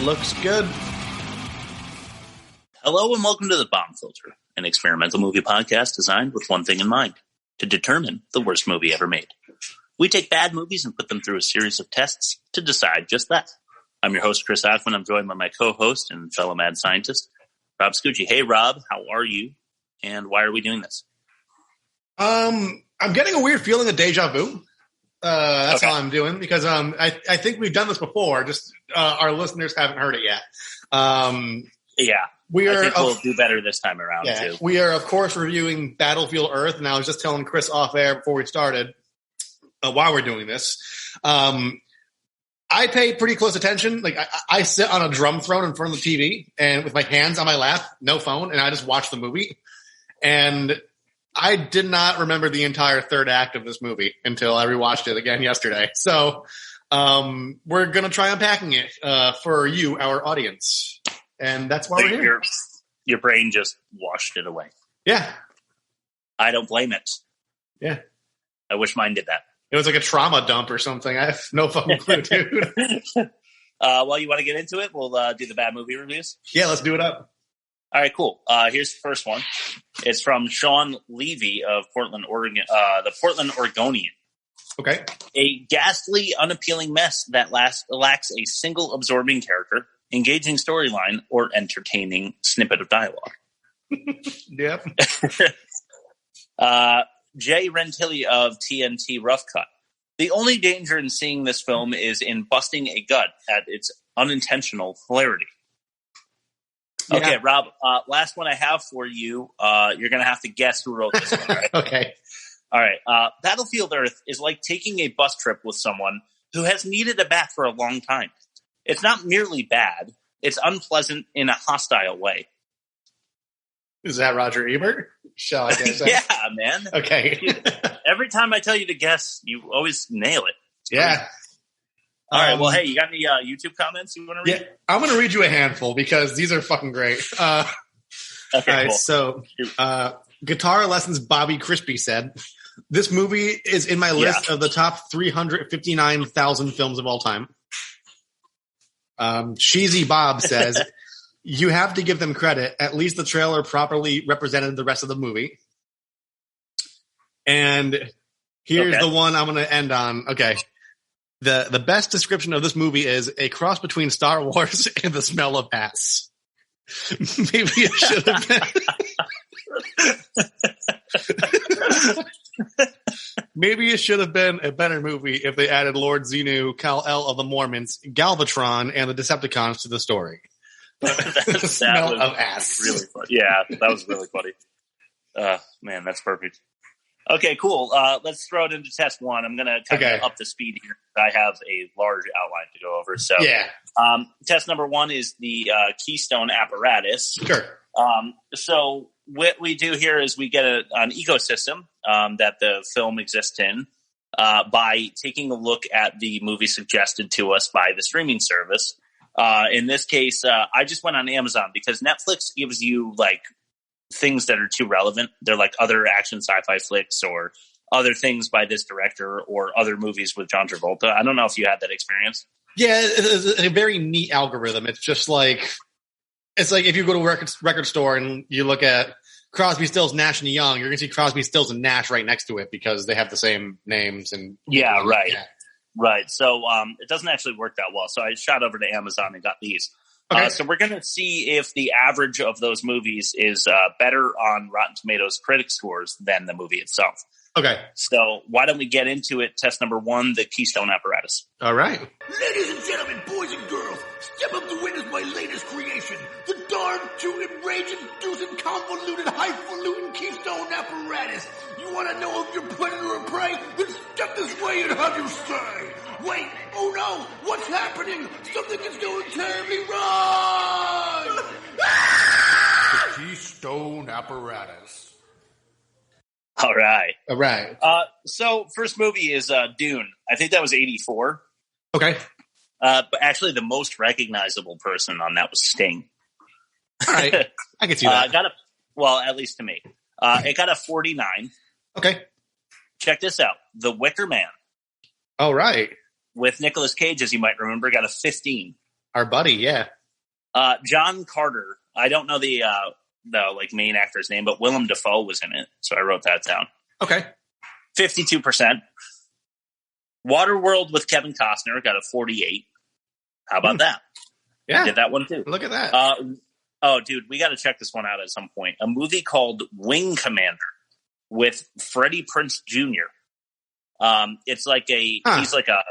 looks good. Hello and welcome to The Bomb Filter, an experimental movie podcast designed with one thing in mind, to determine the worst movie ever made. We take bad movies and put them through a series of tests to decide just that. I'm your host, Chris Ackman. I'm joined by my co-host and fellow mad scientist, Rob Scucci. Hey, Rob, how are you? And why are we doing this? I'm getting a weird feeling of deja vu. That's all I'm doing because I think we've done this before. Just our listeners haven't heard it yet. I think we'll do better this time around too. We are, of course, reviewing Battlefield Earth, and I was just telling Chris off air before we started why we're doing this. I pay pretty close attention. Like I sit on a drum throne in front of the TV and with my hands on my lap, no phone, and I just watch the movie. And I did not remember the entire third act of this movie until I rewatched it again yesterday. So we're going to try unpacking it for you, our audience. And that's why we're here. Your brain just washed it away. Yeah. I don't blame it. Yeah. I wish mine did that. It was like a trauma dump or something. I have no fucking clue, dude. Well, you want to get into it? We'll do the bad movie reviews. Yeah, let's do it up. All right, cool. Here's the first one. It's from Sean Levy of Portland, Oregon. The Portland Oregonian. Okay. A ghastly, unappealing mess that lacks a single absorbing character, engaging storyline, or entertaining snippet of dialogue. Yep. Jay Rentilli of TNT Rough Cut. The only danger in seeing this film is in busting a gut at its unintentional hilarity. Yeah. Okay, Rob, last one I have for you. You're going to have to guess who wrote this one, right? Okay. All right. Battlefield Earth is like taking a bus trip with someone who has needed a bath for a long time. It's not merely bad. It's unpleasant in a hostile way. Is that Roger Ebert? Shall I guess? Yeah, man. Okay. Every time I tell you to guess, you always nail it. Yeah. All right. Well, hey, you got any YouTube comments you want to read? Yeah, I'm going to read you a handful because these are fucking great. Okay, all right, cool. So, Guitar Lessons Bobby Crispy said, this movie is in my list of the top 359,000 films of all time. Cheesy Bob says, you have to give them credit. At least the trailer properly represented the rest of the movie. And here's the one I'm going to end on. Okay. The best description of this movie is a cross between Star Wars and The Smell of Ass. Maybe it should have been. Maybe it should have been a better movie if they added Lord Xenu, Kal-El of the Mormons, Galvatron, and the Decepticons to the story. The smell of ass. Really funny. Yeah, that was really funny. Man, that's perfect. Okay, cool. Let's throw it into test one. I'm going to kind of up the speed here. I have a large outline to go over. So, test number one is the Keystone apparatus. Sure. So what we do here is we get an ecosystem that the film exists in by taking a look at the movie suggested to us by the streaming service. In this case, I just went on Amazon because Netflix gives you like things that are too relevant. They're like other action sci-fi flicks or other things by this director or other movies with John Travolta. I don't know if you had that experience. Yeah, it's a very neat algorithm. It's just like, it's like if you go to a record store and you look at Crosby, Stills, Nash and Young, you're going to see Crosby, Stills and Nash right next to it because they have the same names. And right. Yeah. Right. So it doesn't actually work that well. So I shot over to Amazon and got these. Okay. So we're going to see if the average of those movies is better on Rotten Tomatoes critic scores than the movie itself. Okay. So why don't we get into it? Test number one, the Keystone apparatus. All right. Ladies and gentlemen, boys and girls, step up to witness my latest creation, the darn tootin', rage-inducing, convoluted, highfalutin Keystone apparatus. You want to know if you're predator or prey? Then step this way and have your say. Wait, oh no, what's happening? Something is going terribly wrong! The Keystone apparatus. All right. So first movie is Dune. I think that was 1984. Okay. But actually the most recognizable person on that was Sting. All right. I can see that. At least to me. It got a 49. Okay. Check this out. The Wicker Man. All right. With Nicolas Cage, as you might remember, got a 15. Our buddy, yeah. John Carter. I don't know the main actor's name, but Willem Dafoe was in it, so I wrote that down. Okay. 52%. Waterworld with Kevin Costner got a 48. How about that? Yeah. I did that one too. Look at that. Oh, dude, we got to check this one out at some point. A movie called Wing Commander with Freddie Prinze Jr. It's like he's like a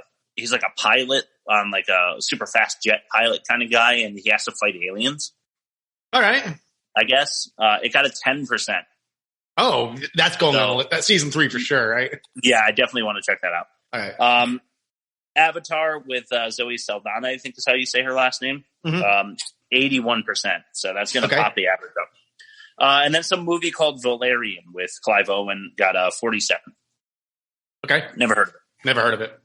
pilot on like a super fast jet pilot kind of guy, and he has to fight aliens. All right. I guess it got a 10%. Oh, that's going on. That's season 3 for sure, right? Yeah, I definitely want to check that out. All right. Avatar with Zoe Saldana, I think is how you say her last name. Mm-hmm. 81%. So that's going to pop the average up. And then some movie called Valerian with Clive Owen got a 47. Okay. Never heard of it. Never heard of it.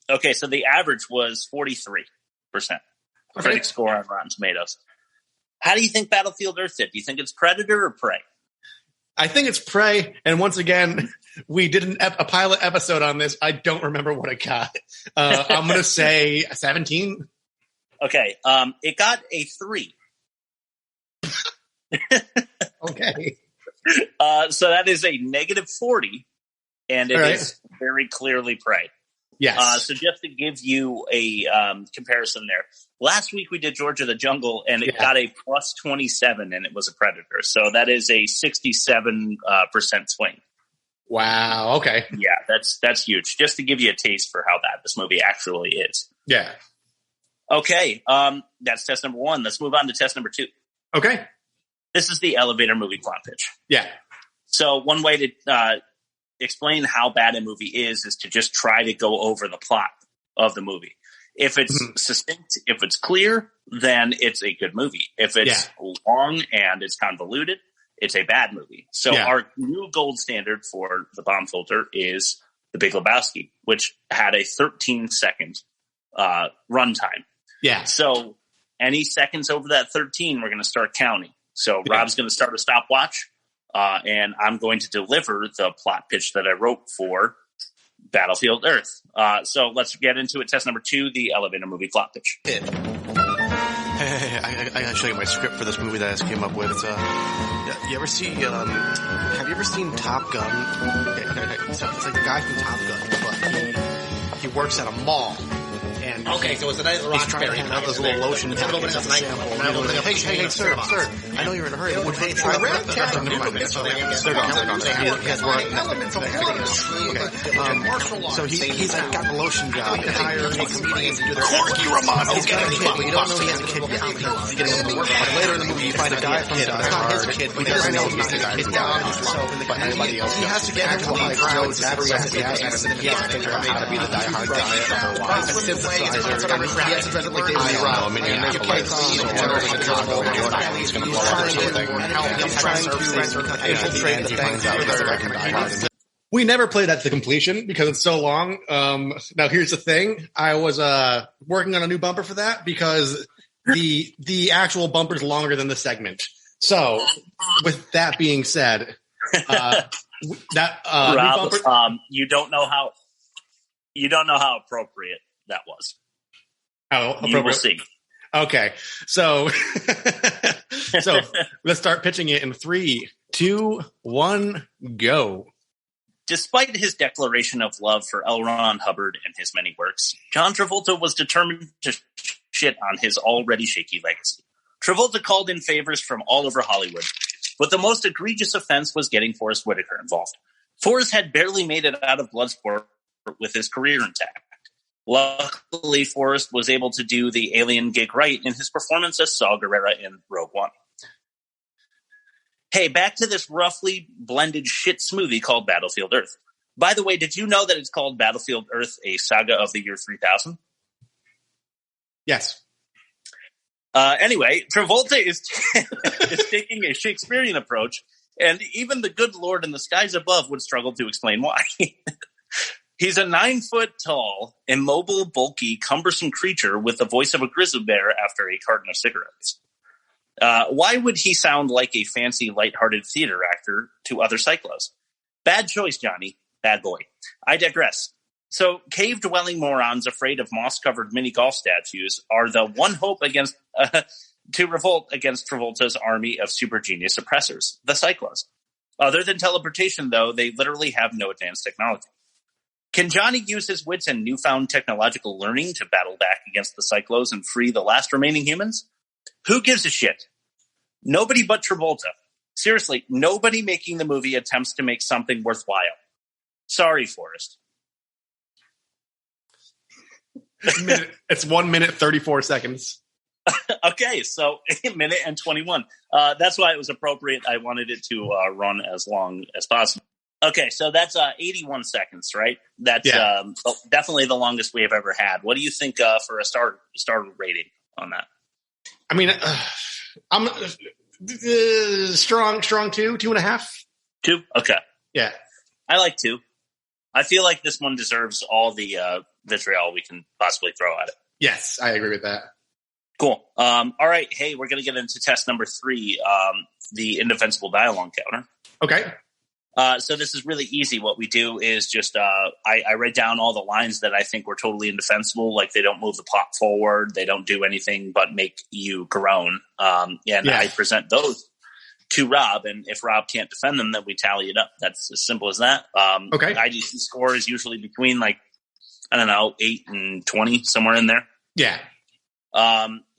Okay, so the average was 43%. Critic score on Rotten Tomatoes. How do you think Battlefield Earth did? Do you think it's Predator or Prey? I think it's Prey. And once again, we did a pilot episode on this. I don't remember what it got. I'm going to say 17. Okay. It got a 3. Okay. So that is a negative 40. And it is very clearly Prey. Yes. So just to give you a comparison there, last week we did George of the Jungle, and it got a plus 27, and it was a Predator. So that is a 67% swing. Wow. Okay. Yeah, that's huge. Just to give you a taste for how bad this movie actually is. Yeah. Okay, that's test number 1. Let's move on to test number 2. Okay. This is the elevator movie plot pitch. Yeah. So one way to explain how bad a movie is to just try to go over the plot of the movie. If it's succinct, if it's clear, then it's a good movie. If it's long and it's convoluted, it's a bad movie. So our new gold standard for the bomb filter is The Big Lebowski, which had a 13-second runtime. Yeah. So any seconds over that 13, we're going to start counting. So Rob's going to start a stopwatch. And I'm going to deliver the plot pitch that I wrote for Battlefield Earth. So let's get into it. Test number 2, the elevator movie plot pitch. Hey, I gotta show you my script for this movie that I just came up with. It's, have you ever seen Top Gun? It's like the guy from Top Gun, but he works at a mall. And okay, so it's the night of the he's trying to hand out those little lotion packets as a sample. Hey, sir, I know you're in a hurry. Would you try So he's like got the lotion job and hired a comedian to do their Corky Romano. He's got a kid, but you don't know he has a kid yet. He's getting him to work. But later in the movie, you find a guy from Die Hard. It's not his kid, but he doesn't know he's the kid. But anybody else, he has to get into the crowds. He has to figure out how to be the Die Hard guy. Otherwise, he has to dress up like David Lee He's trying to infiltrate the bank. We never played that to completion because it's so long. Now here's the thing. I was working on a new bumper for that because the actual bumper's longer than the segment. So with that being said, Rob, new bumper, you don't know how appropriate that was. How appropriate? You will see. Okay. So let's start pitching it in 3, 2, 1, go. Despite his declaration of love for L. Ron Hubbard and his many works, John Travolta was determined to shit on his already shaky legacy. Travolta called in favors from all over Hollywood, but the most egregious offense was getting Forrest Whitaker involved. Forrest had barely made it out of Bloodsport with his career intact. Luckily, Forrest was able to do the alien gig right in his performance as Saw Gerrera in Rogue One. Hey, back to this roughly blended shit smoothie called Battlefield Earth. By the way, did you know that it's called Battlefield Earth, a saga of the year 3000? Yes. Anyway, Travolta is taking a Shakespearean approach, and even the good Lord in the skies above would struggle to explain why. He's a 9-foot-tall, immobile, bulky, cumbersome creature with the voice of a grizzly bear after a carton of cigarettes. Why would he sound like a fancy, lighthearted theater actor to other Psychlos? Bad choice, Johnny. Bad boy. I digress. So cave-dwelling morons afraid of moss-covered mini-golf statues are the one hope against to revolt against Travolta's army of super-genius oppressors, the Psychlos. Other than teleportation, though, they literally have no advanced technology. Can Johnny use his wits and newfound technological learning to battle back against the Psychlos and free the last remaining humans? Who gives a shit? Nobody but Travolta. Seriously, nobody making the movie attempts to make something worthwhile. Sorry, Forrest. It's 1 minute, 34 seconds. Okay, so 1 minute and 21. That's why it was appropriate. I wanted it to run as long as possible. Okay, so that's 81 seconds, right? That's definitely the longest we have ever had. What do you think for a star rating on that? I mean, I'm strong 2.5. 2? Okay. Yeah. I like 2. I feel like this one deserves all the vitriol we can possibly throw at it. Yes, I agree with that. Cool. All right. Hey, we're going to get into test number 3, the indefensible dialogue counter. Okay. So this is really easy. What we do is just I write down all the lines that I think were totally indefensible, like they don't move the plot forward, they don't do anything but make you groan. I present those to Rob, and if Rob can't defend them, then we tally it up. That's as simple as that. Okay. IGC score is usually between 8 and 20, somewhere in there. Yeah.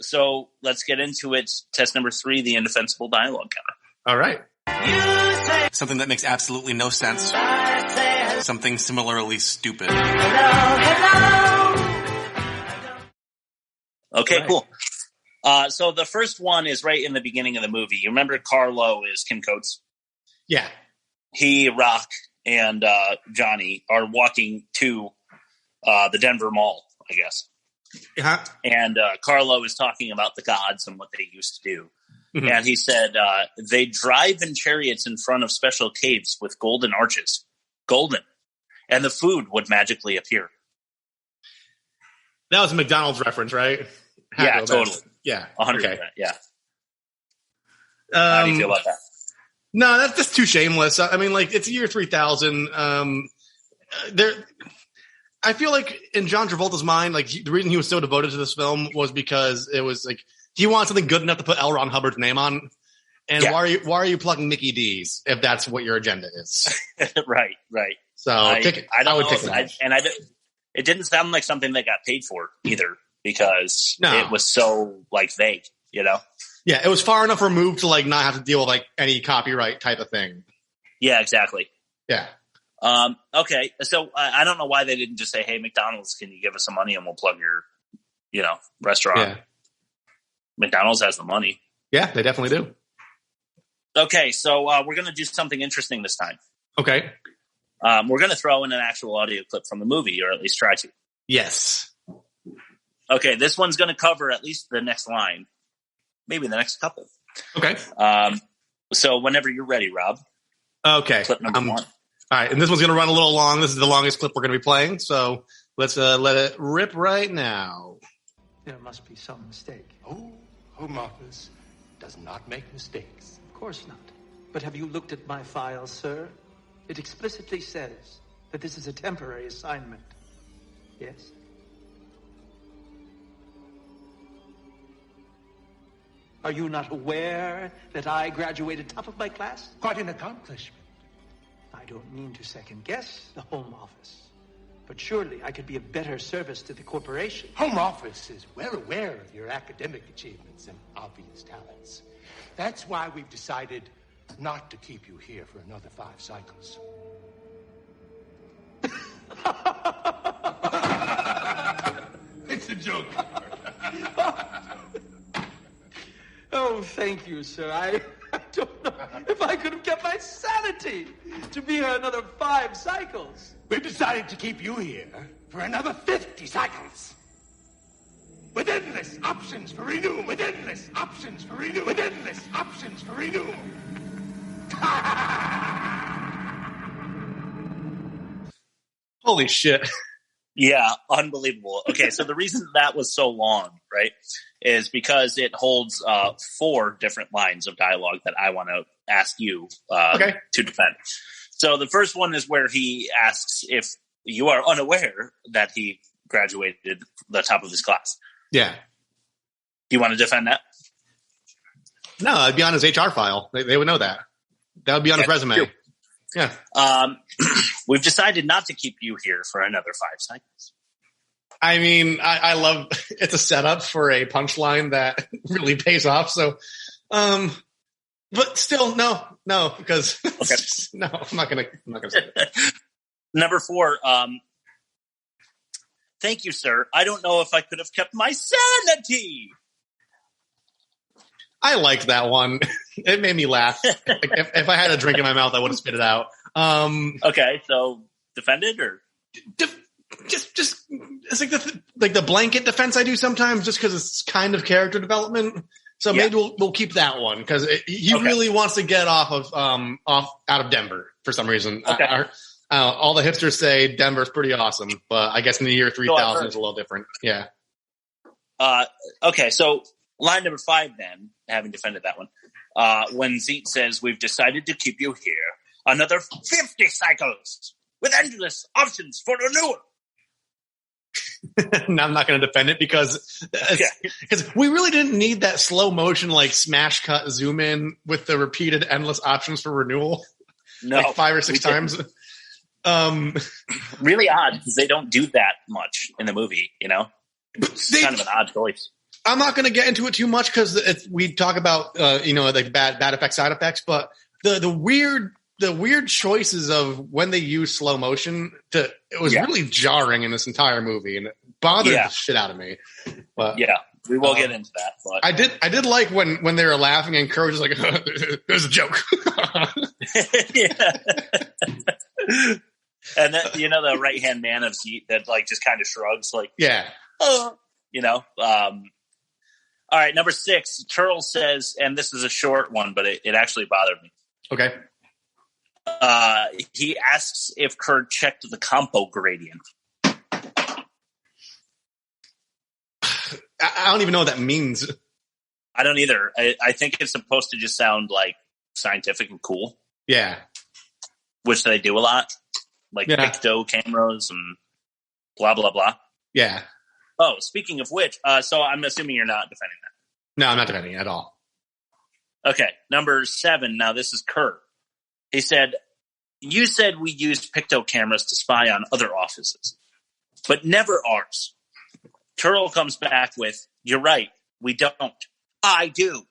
So let's get into it. Test number 3, the indefensible dialogue counter. All right. Something that makes absolutely no sense. Something similarly stupid. Okay, cool. So the first one is right in the beginning of the movie. You remember Carlo is Kim Coates? Yeah. He, Rock, and Johnny are walking to the Denver Mall, I guess. Uh-huh. And Carlo is talking about the gods and what they used to do. Mm-hmm. And he said, they drive in chariots in front of special caves with golden arches. Golden. And the food would magically appear. That was a McDonald's reference, right? Yeah, totally. Yeah. 100%. Okay. Yeah. How do you feel about that? No, that's just too shameless. I mean, it's year 3000. I feel like in John Travolta's mind, the reason he was so devoted to this film was because it was he wanted something good enough to put L. Ron Hubbard's name on. And why are you plugging Mickey D's if that's what your agenda is? Right. So it didn't sound like something that got paid for either, because it was so vague, you know? Yeah, it was far enough removed to not have to deal with any copyright type of thing. Yeah, exactly. Yeah. Okay, so I don't know why they didn't just say, "Hey, McDonald's, can you give us some money and we'll plug your, restaurant?" Yeah. McDonald's has the money. Yeah, they definitely do. Okay, so we're going to do something interesting this time. Okay. We're going to throw in an actual audio clip from the movie, or at least try to. Yes. Okay, this one's going to cover at least the next line, maybe the next couple. Okay. So whenever you're ready, Rob. Okay. Clip number 1. All right, and this one's going to run a little long. This is the longest clip we're going to be playing, so let's let it rip right now. There must be some mistake. Oh, Home Office does not make mistakes. Of course not. But have you looked at my file, sir? It explicitly says that this is a temporary assignment. Yes? Are you not aware that I graduated top of my class? Quite an accomplishment. I don't mean to second-guess the Home Office, but surely I could be of better service to the corporation. Home Office is well aware of your academic achievements and obvious talents. That's why we've decided not to keep you here for another 5 cycles. It's a joke. Oh, thank you, sir. I don't know if I could have kept my sanity to be here another 5 cycles. We've decided to keep you here for another 50 cycles. With endless options for renewal. With endless options for renewal. With endless options for renewal. Holy shit. Yeah, unbelievable. Okay, so the reason that was so long, right, is because it holds 4 different lines of dialogue that I want to ask you to defend. So the first one is where he asks if you are unaware that he graduated the top of his class. Yeah. Do you want to defend that? No, it'd be on his HR file. They would know that. That would be on his resume. True. Yeah. We've decided not to keep you here for another 5 cycles. I mean, I love it's a setup for a punchline that really pays off. So, but still, no, because no, I'm not gonna say that. Number 4. Thank you, sir. I don't know if I could have kept my sanity. I liked that one. It made me laugh. Like, if I had a drink in my mouth, I would have spit it out. Okay, so defended or just it's like the blanket defense I do sometimes, just because it's kind of character development. So maybe we'll keep that one because he really wants to get off out of Denver for some reason. Okay. All the hipsters say Denver's pretty awesome, but I guess in the year 3000 it's a little different. Yeah. Okay, so line number 5 then, having defended that one, when Zeet says, we've decided to keep you here another 50 cycles with endless options for renewal. No, I'm not going to defend it because we really didn't need that slow motion, like smash cut zoom in with the repeated endless options for renewal. No, like 5 or 6 times. Really odd because they don't do that much in the movie, you know? It's kind of an odd choice. I'm not going to get into it too much because we talk about, like bad effects, side effects, but the weird choices of when they use slow motion it was really jarring in this entire movie and it bothered the shit out of me. But yeah, we will get into that. But I did like when they were laughing and Kerr was just like, there's a joke. Yeah. And then, the right-hand man of Zeet that like just kind of shrugs like, all right, number 6, Terl says, and this is a short one, but it actually bothered me. Okay. He asks if Kerr checked the compo gradient. I don't even know what that means. I don't either. I think it's supposed to just sound like scientific and cool. Yeah. Which they do a lot. Like picto cameras and blah, blah, blah. Yeah. Oh, speaking of which, so I'm assuming you're not defending that. No, I'm not defending it at all. Okay, number 7. Now this is Kerr. He said, you said we used picto cameras to spy on other offices, but never ours. Terl comes back with, you're right, we don't. I do.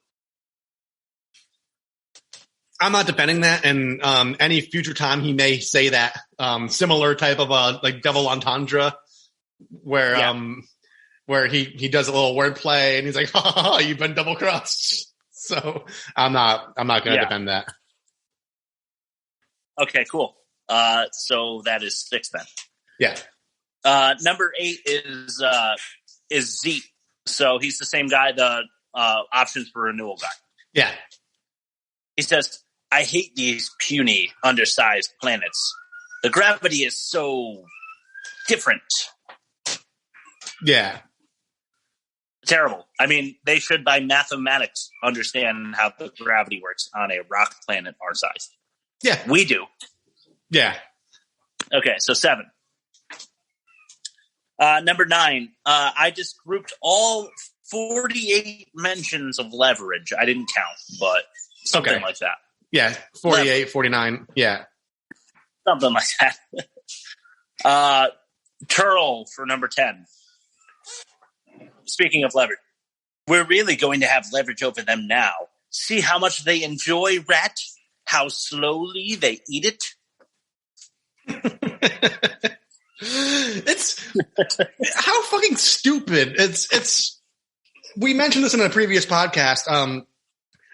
I'm not defending that, and any future time he may say that similar type of like double entendre where he does a little wordplay and he's like, "Ha, you've been double crossed." So I'm not going to defend that. Okay, cool. So that is 6 then. Yeah. Number 8 is Zeet. So he's the same guy, the options for renewal guy. Yeah. He says, I hate these puny, undersized planets. The gravity is so different. Yeah. Terrible. I mean, they should, by mathematics, understand how the gravity works on a rock planet our size. Yeah. We do. Yeah. Okay, so 7. Number 9. I just grouped all 48 mentions of leverage. I didn't count, but something like that. Yeah, 48, 49. Yeah. Something like that. Terl for number 10. Speaking of leverage, we're really going to have leverage over them now. See how much they enjoy rat? How slowly they eat it? It's how fucking stupid. It's we mentioned this in a previous podcast.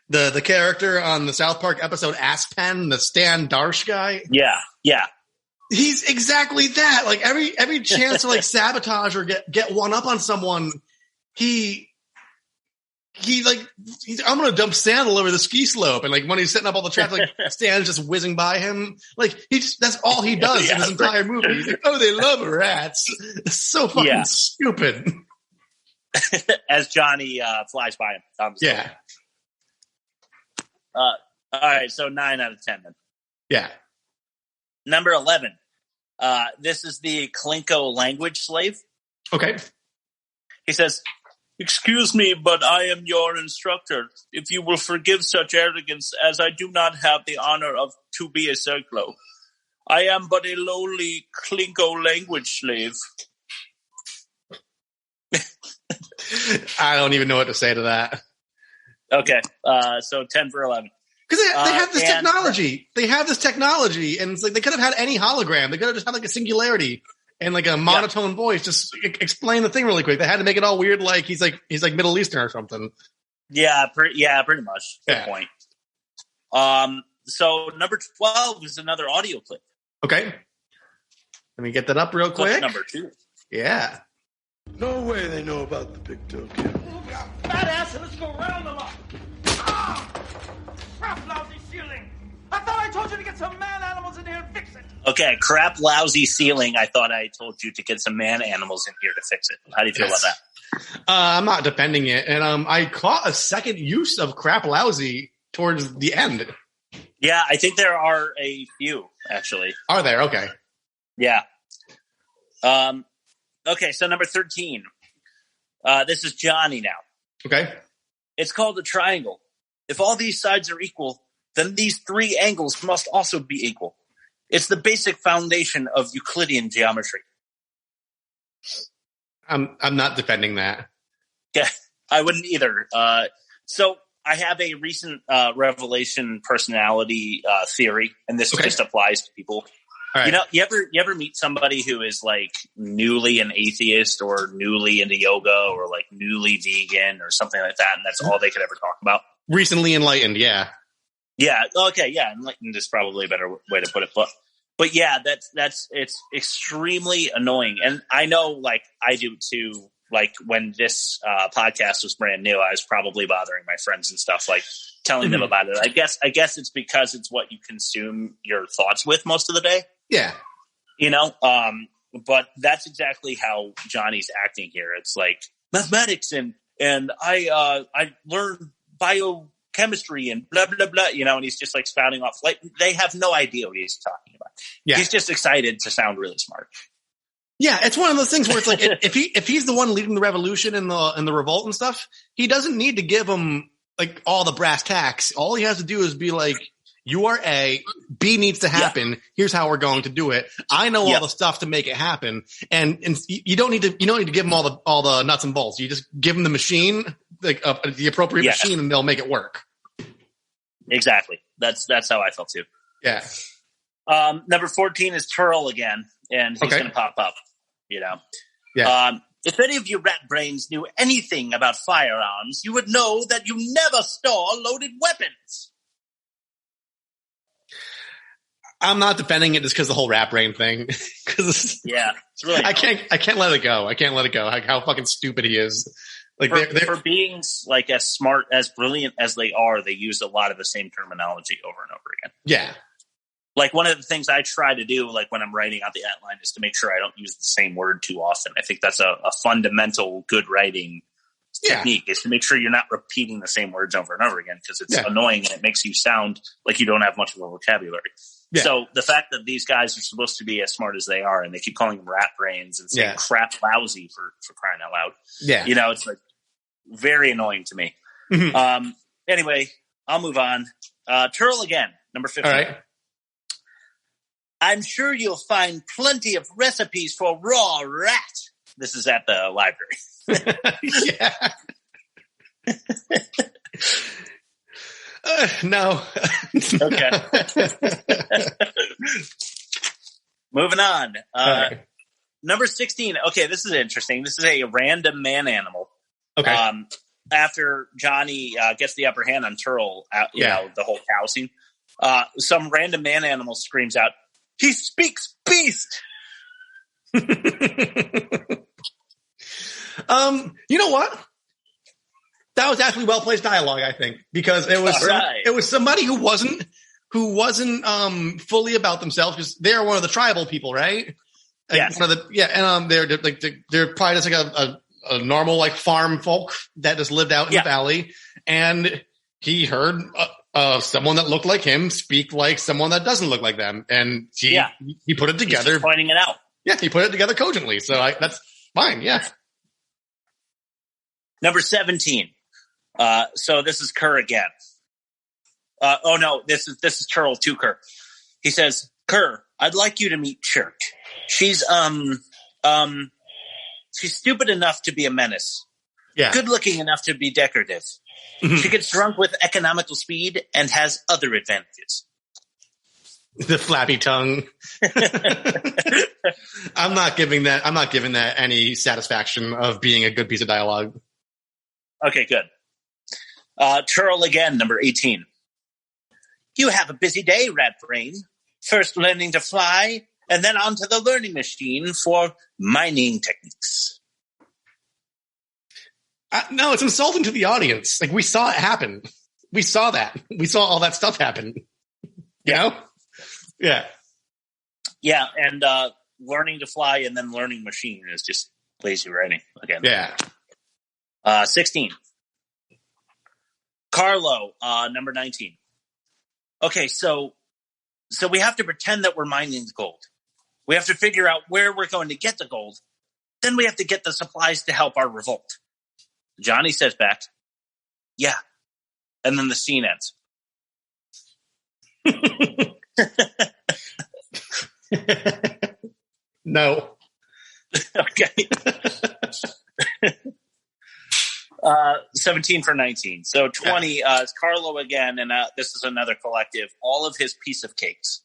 The character on the South Park episode Aspen, the Stan Darsh guy. Yeah. He's exactly that. Like every chance to like sabotage or get one up on someone, he's I'm gonna dump sand all over the ski slope, and like when he's setting up all the traffic, like Stan's just whizzing by him. Like that's all he does in this entire movie. He's like, oh, they love rats. It's so fucking stupid. As Johnny flies by him. Yeah. All right, so 9 out of 10 then. Yeah. Number 11. This is the Klinko language slave. Okay. He says, "Excuse me, but I am your instructor. If you will forgive such arrogance, as I do not have the honor to be a Psychlo. I am but a lowly Klinko language slave." I don't even know what to say to that. Okay, so 10 for 11. Because they have this technology. They have this technology, and it's like they could have had any hologram. They could have just had like a singularity and like a monotone voice. Just explain the thing really quick. They had to make it all weird, like he's like Middle Eastern or something. Yeah, pretty much. Good point. So number 12 is another audio clip. Okay, let me get that up real quick. Clip number 2. Yeah. No way they know about the big toe kid. Badass, let's go round them up. Ah! Crap-lousy ceiling. I thought I told you to get some man animals in here and fix it. Okay, crap lousy ceiling. I thought I told you to get some man animals in here to fix it. How do you feel about that? I'm not defending it, and I caught a second use of crap lousy towards the end. Yeah, I think there are a few actually. Are there? Okay. Yeah. Okay, so number 13. This is Johnny now. Okay. It's called a triangle. If all these sides are equal, then these 3 angles must also be equal. It's the basic foundation of Euclidean geometry. I'm not defending that. Yeah, I wouldn't either. So I have a recent revelation personality theory, and this just applies to people. Right. You know, you ever meet somebody who is like newly an atheist or newly into yoga or like newly vegan or something like that, and that's all they could ever talk about? Recently enlightened, yeah. Yeah, okay, yeah, enlightened is probably a better way to put it. But yeah, it's extremely annoying. And I know, like, I do too. Like, when this podcast was brand new, I was probably bothering my friends and stuff, like telling them about it. I guess it's because it's what you consume your thoughts with most of the day. Yeah. You know, but that's exactly how Johnny's acting here. It's like mathematics and I learned biochemistry and blah, blah, blah, you know, and he's just like spouting off. Like, they have no idea what he's talking about. Yeah. He's just excited to sound really smart. Yeah, it's one of those things where it's like if he's the one leading the revolution and the revolt and stuff, he doesn't need to give them like all the brass tacks. All he has to do is be like, "You are A, B needs to happen. Yeah. Here's how we're going to do it. I know all the stuff to make it happen." And you don't need to give them all the nuts and bolts. You just give them the machine, like the appropriate machine, and they'll make it work. Exactly. That's how I felt too. Yeah. Number 14 is Terl again, and he's going to pop up. You know. Yeah. If any of you rat brains knew anything about firearms, you would know that you never store loaded weapons. I'm not defending it just because the whole rat brain thing. It's really. I can't let it go. I can't let it go. Like, how fucking stupid he is. Like for beings like as smart, as brilliant as they are, they use a lot of the same terminology over and over again. Yeah. Like, one of the things I try to do, like when I'm writing out the outline, is to make sure I don't use the same word too often. I think that's a fundamental good writing technique, is to make sure you're not repeating the same words over and over again, because it's annoying and it makes you sound like you don't have much of a vocabulary. Yeah. So the fact that these guys are supposed to be as smart as they are, and they keep calling them rat brains and saying crap-lousy for crying out loud. Yeah. You know, it's like very annoying to me. Mm-hmm. Anyway, I'll move on. Terl again, number 15. All right. I'm sure you'll find plenty of recipes for raw rat. This is at the library. Yeah. No. Okay. Moving on. Right. Number 16. Okay, this is interesting. This is a random man animal. Okay. After Johnny gets the upper hand on Terl, you know, the whole cow scene, some random man animal screams out, "He speaks beast!" You know what? That was actually well-placed dialogue, I think, because it was somebody who wasn't fully about themselves, because they're one of the tribal people, right? Yes. And they're probably just like a normal like farm folk that just lived out in the valley, and he heard someone that looked like him speak like someone that doesn't look like them. And he put it together. He's just pointing it out. Yeah, he put it together cogently. So that's fine. Yeah. Number 17. So this is Ker again. This is Terl to Ker. He says, Ker, I'd like you to meet Chirk. She's stupid enough to be a menace. Yeah. Good looking enough to be decorative. She gets drunk with economical speed and has other advantages. The flappy tongue. I'm not giving that any satisfaction of being a good piece of dialogue. Okay, good. Terl again, number 18. You have a busy day, rat brain. First learning to fly, and then onto the learning machine for mining techniques. No, it's insulting to the audience. Like, we saw it happen. We saw that. We saw all that stuff happen. You know? Yeah. Yeah, and learning to fly and then learning machine is just lazy writing again. Yeah. 16. Carlo, number 19. Okay, so we have to pretend that we're mining the gold. We have to figure out where we're going to get the gold. Then we have to get the supplies to help our revolt. Johnny says back, yeah. And then the scene ends. No. Okay. 17 for 19. So 20 is Carlo again, and this is another collective. All of his piece of cakes.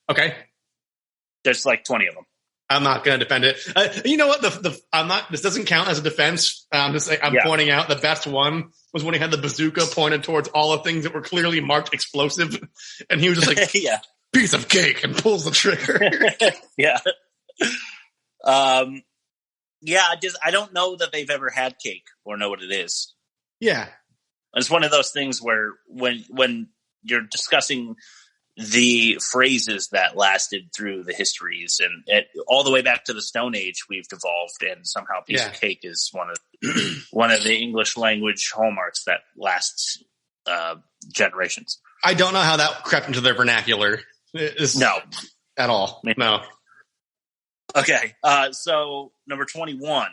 Okay. There's like 20 of them. I'm not going to defend it. You know what? This doesn't count as a defense. I'm pointing out the best one was when he had the bazooka pointed towards all the things that were clearly marked explosive, and he was just like, yeah, piece of cake, and pulls the trigger. Yeah. I don't know that they've ever had cake or know what it is. Yeah. It's one of those things where when you're discussing the phrases that lasted through the histories and all the way back to the Stone Age, we've devolved, and somehow piece of cake is one of the English language hallmarks that lasts generations. I don't know how that crept into their vernacular. No. At all. No. Okay, so number 21.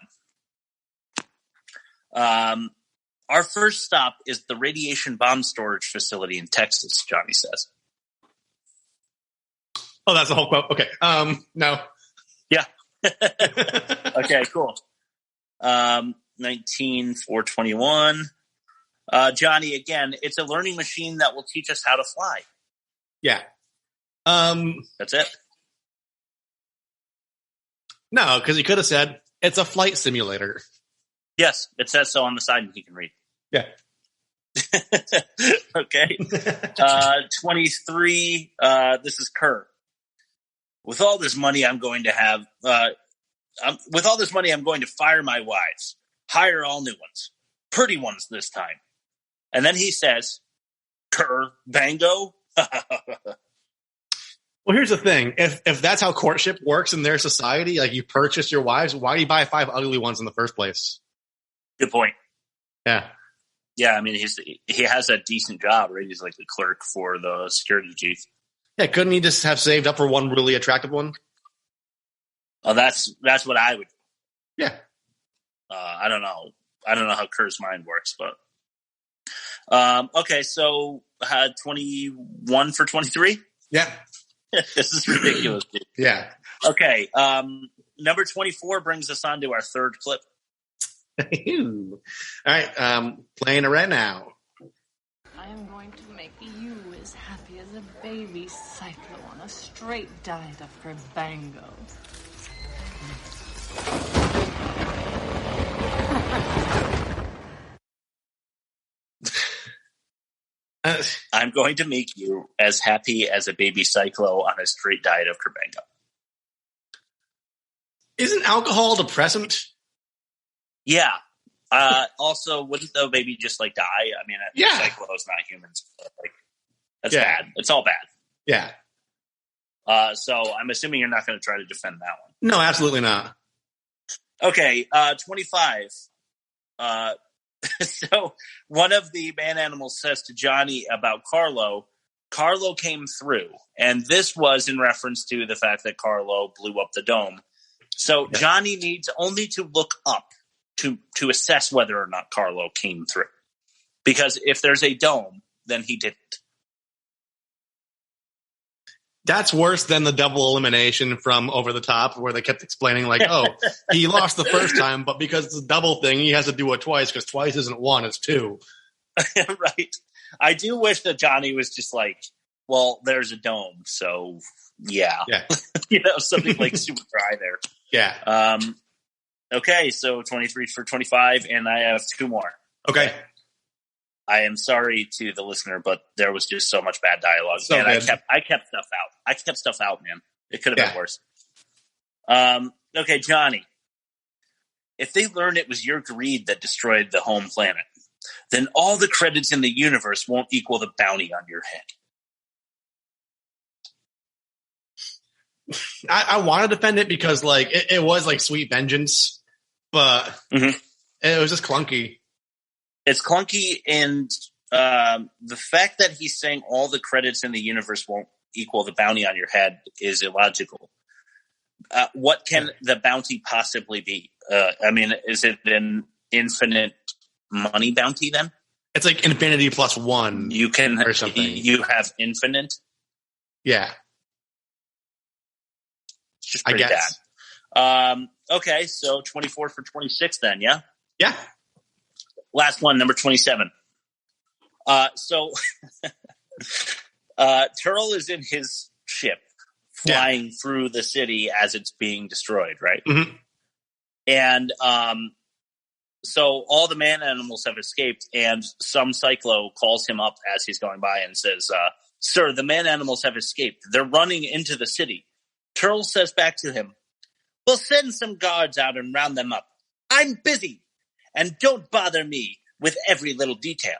Our first stop is the radiation bomb storage facility in Texas, Johnny says. Oh, that's the whole quote. Okay. No. Yeah. Okay, cool. 19 for 21. Johnny, again, it's a learning machine that will teach us how to fly. Yeah. That's it. No, because he could have said it's a flight simulator. Yes, it says so on the side, and he can read. Yeah. Okay. 23. This is Ker. With all this money, I'm going to fire my wives, hire all new ones, pretty ones this time. And then he says, Kerbango. Well, here's the thing. If that's how courtship works in their society, like you purchase your wives, why do you buy 5 ugly ones in the first place? Good point. Yeah. Yeah, I mean, he has a decent job, right? He's like the clerk for the security chief. Yeah, couldn't he just have saved up for one really attractive one? Oh, that's what I would. Yeah. I don't know. I don't know how Kerr's mind works, but okay. So 21 for 23. Yeah. This is ridiculous, dude. Yeah. Okay. Number 24 brings us on to our third clip. All right. Playing it right now. I am going to make you as happy as a baby Psychlo on a straight diet of Kerbango. I'm going to make you as happy as a baby Psychlo on a straight diet of Kerbango. Isn't alcohol a depressant? Yeah. Also, wouldn't the baby just like die? I mean, Psychlo is not humans. Like, that's bad. It's all bad. Yeah. So I'm assuming you're not going to try to defend that one. No, absolutely not. Okay. 25. So one of the man animals says to Johnny about Carlo came through. And this was in reference to the fact that Carlo blew up the dome. So Johnny needs only to look up to assess whether or not Carlo came through. Because if there's a dome, then he didn't. That's worse than the double elimination from Over the Top, where they kept explaining, like, oh, he lost the first time, but because it's a double thing, he has to do it twice, because twice isn't one, it's two. Right. I do wish that Johnny was just like, well, there's a dome, so yeah. Something like super dry there. Yeah. Okay, so 23 for 25, and I have two more. Okay. I am sorry to the listener, but there was just so much bad dialogue. So and bad. I kept stuff out. I kept stuff out, man. It could have been worse. Okay, Johnny. If they learn it was your greed that destroyed the home planet, then all the credits in the universe won't equal the bounty on your head. I want to defend it because, like, it was like sweet vengeance, but it was just clunky. It's clunky, and the fact that he's saying all the credits in the universe won't equal the bounty on your head is illogical. What can the bounty possibly be? I mean, is it an infinite money bounty then? It's like infinity plus one. You can, or something. You have infinite? Yeah. It's just pretty bad. Okay, so 24 for 26 then, yeah? Yeah. Last one, number 27. So Terl is in his ship flying through the city as it's being destroyed, right? Mm-hmm. And so all the man animals have escaped, and some Psychlo calls him up as he's going by and says, sir, the man animals have escaped. They're running into the city. Terl says back to him, we'll send some guards out and round them up. I'm busy. And don't bother me with every little detail.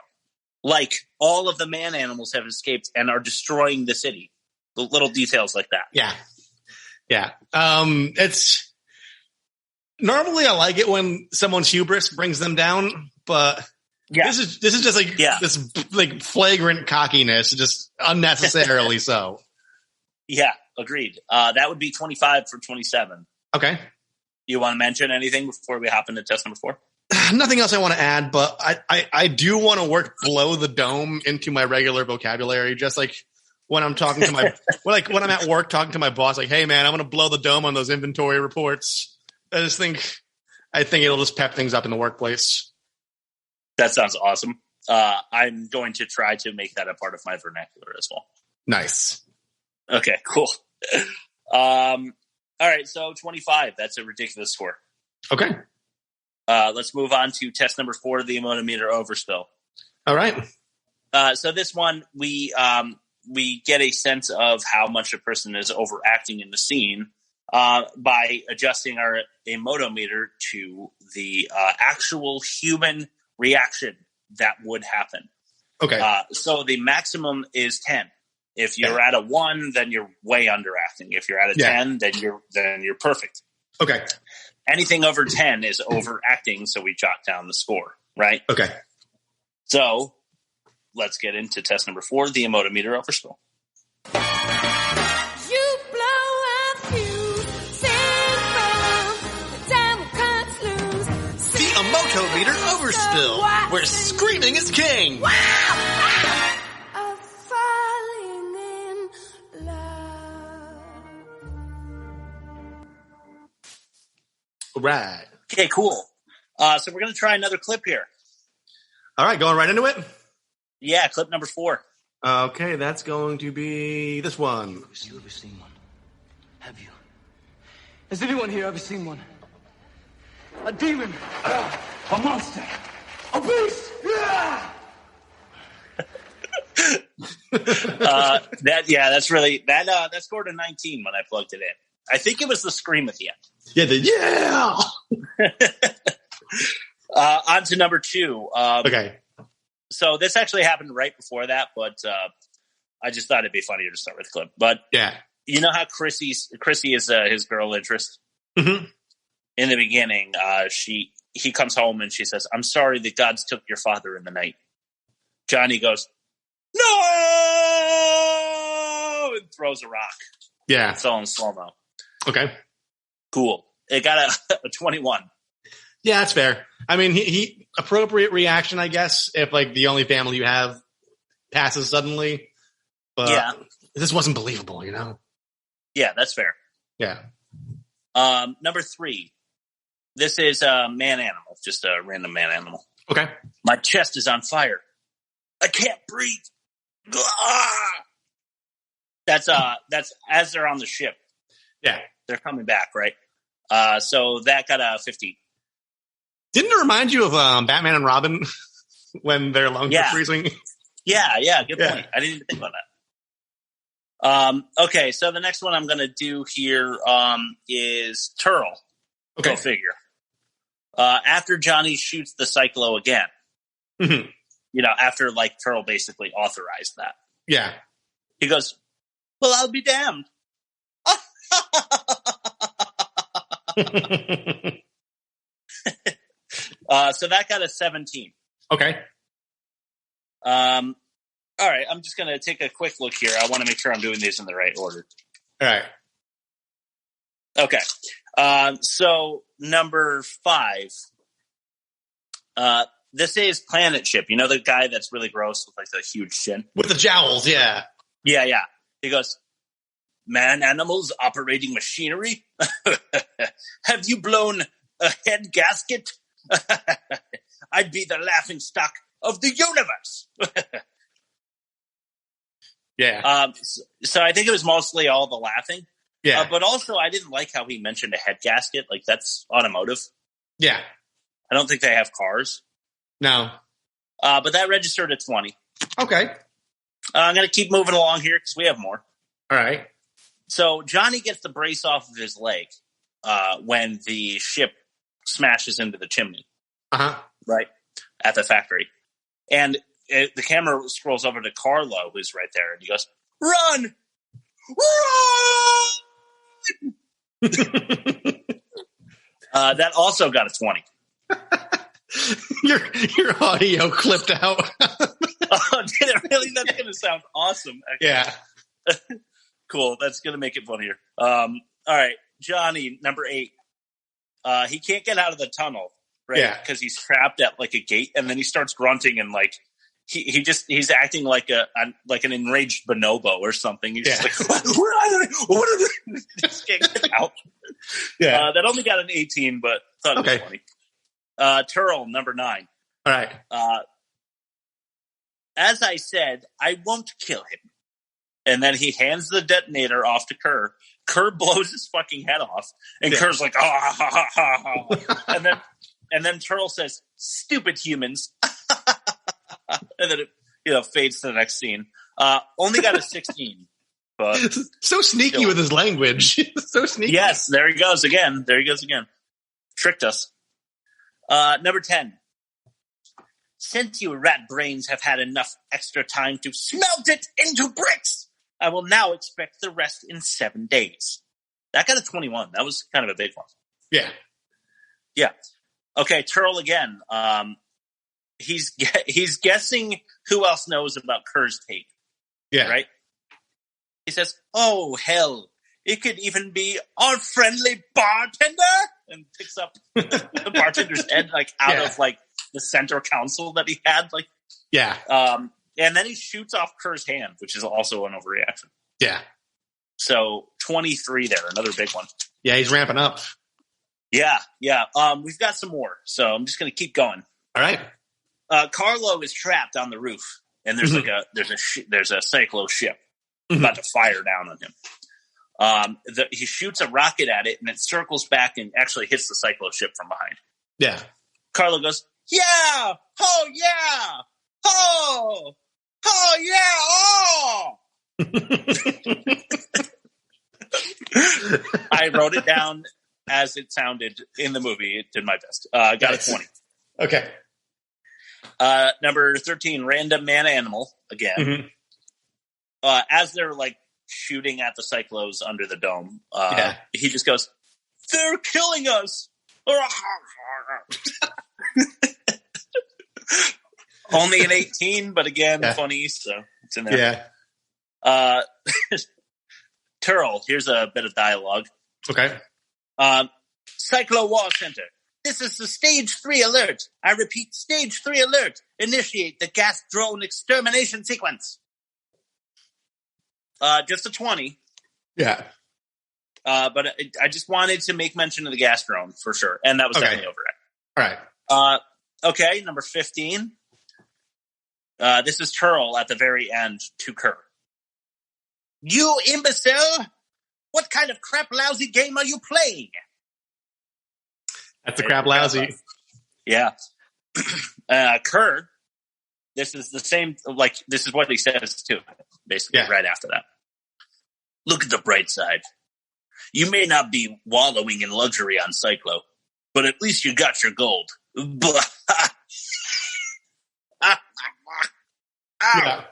Like, all of the man animals have escaped and are destroying the city. The little details like that. Yeah. Yeah. It's normally I like it when someone's hubris brings them down, but this is just like this like flagrant cockiness, just unnecessarily so. Yeah, agreed. That would be 25 for 27. Okay. You want to mention anything before we hop into test number 4? Nothing else I want to add, but I do want to work below the dome into my regular vocabulary, just like when I'm talking to my when I'm at work talking to my boss, like, hey man, I'm going to blow the dome on those inventory reports. I think it'll just pep things up in the workplace. That sounds awesome. I'm going to try to make that a part of my vernacular as well. Nice. Okay, cool. All right, so 25. That's a ridiculous score. Okay. Let's move on to test number 4, the emotometer overspill. All right. So this one, we get a sense of how much a person is overacting in the scene by adjusting our emotometer to the actual human reaction that would happen. Okay. So the maximum is 10. If you're at a 1, then you're way underacting. If you're at a 10, then you're perfect. Okay. Anything over 10 is overacting, so we jot down the score, right? Okay. So let's get into test number 4, the emotometer overspill. You blow a fuse, sing from the time cuts loose. The emotometer overspill, where screaming is king. Of falling in love. Right. Okay, cool. So we're going to try another clip here. All right, going right into it? Yeah, clip number 4. Okay, that's going to be this one. Have you ever seen one? Have you? Has anyone here ever seen one? A demon. A monster. A beast. That's really that scored a 19 when I plugged it in. I think it was the scream at the end. Yeah, on to number 2. Okay. So this actually happened right before that, but I just thought it'd be funnier to start with the clip. But you know how Chrissy is his girl interest? Mm-hmm. In the beginning, he comes home and she says, "I'm sorry the gods took your father in the night." Johnny goes, "No!" and throws a rock. Yeah. It's all in slow-mo. Okay. Cool. It got a 21. Yeah, that's fair. I mean, he appropriate reaction, I guess, if like the only family you have passes suddenly. But yeah. This wasn't believable, you know? Yeah, that's fair. Yeah. Number 3. This is a man-animal, just a random man-animal. Okay. My chest is on fire. I can't breathe. Ah! That's as they're on the ship. Yeah. They're coming back, right? So that got a 15. Didn't it remind you of Batman and Robin when their lungs were freezing? Yeah, good point. I didn't even think about that. Okay, so the next one I'm going to do here is Terl. Okay. Go figure. After Johnny shoots the Psychlo again, you know, after like Terl basically authorized that. Yeah. He goes, "Well, I'll be damned." So that got a 17. Okay. All right, I'm just going to take a quick look here. I want to make sure I'm doing these in the right order. All right. Okay. So number 5. This is Planet Ship. You know the guy that's really gross with like the huge chin? With the jowls, yeah. Yeah. He goes, "Man animals operating machinery? Have you blown a head gasket? I'd be the laughing stock of the universe." Yeah. So I think it was mostly all the laughing. Yeah. But also I didn't like how he mentioned a head gasket. Like that's automotive. Yeah. I don't think they have cars. No. But that registered at 20. Okay. I'm going to keep moving along here because we have more. All right. So Johnny gets the brace off of his leg when the ship smashes into the chimney. Right? At the factory. And the camera scrolls over to Carlo, who's right there, and he goes, "Run! Run!" That also got a 20. Your audio clipped out. Oh, did it really? That's going to sound awesome. Actually. Yeah. Cool. That's going to make it funnier. All right. Johnny, number 8. He can't get out of the tunnel, right? Yeah. Because he's trapped at like a gate, and then he starts grunting and like he's acting like an enraged bonobo or something. He's just like, what are they? Just can't get out. Yeah. That only got an 18, but thought it was funny. Terl, number 9. All right. As I said, I won't kill him. And then he hands the detonator off to Ker. Ker blows his fucking head off. And Ker's like, "Ah, ha, ha, ha, ha." And then Terl says, "Stupid humans." And then it fades to the next scene. Only got a 16. But so sneaky with his language. So sneaky. Yes, there he goes again. Tricked us. Number 10. Since you rat brains have had enough extra time to smelt it into bricks, I will now expect the rest in 7 days. That got a 21. That was kind of a big one. Yeah. Yeah. Okay, Terl again. He's guessing who else knows about Ker's tape. Yeah. Right? He says, "Oh, hell. It could even be our friendly bartender," and picks up the bartender's head like out of like the center console that he had. Like, yeah. And then he shoots off Ker's hand, which is also an overreaction. Yeah. So 23 there, another big one. Yeah, he's ramping up. Yeah. We've got some more, so I'm just going to keep going. All right. Carlo is trapped on the roof, and there's there's a Psychlo ship about to fire down on him. He shoots a rocket at it, and it circles back and actually hits the Psychlo ship from behind. Yeah. Carlo goes, "Yeah! Oh, yeah! Oh! Oh, yeah! Oh!" I wrote it down as it sounded in the movie. It did my best. Got a 20. Okay. Number 13, random man animal again. As they're like shooting at the Psychlos under the dome, he just goes, "They're killing us." Only an 18, but again, funny, so it's in there. Yeah. Terl, here's a bit of dialogue. Okay. Psychlo War Center. This is the Stage 3 alert. I repeat, Stage 3 alert. Initiate the gas drone extermination sequence. Just a 20. Yeah. But I just wanted to make mention of the gas drone for sure. And that was definitely over it. All right. Okay, number 15. This is Terl at the very end to Ker. You imbecile! What kind of crap-lousy game are you playing? That's a crap-lousy. Yeah. Ker, this is the same, this is what he says too, basically, right after that. Look at the bright side. You may not be wallowing in luxury on Psychlo, but at least you got your gold. Yeah.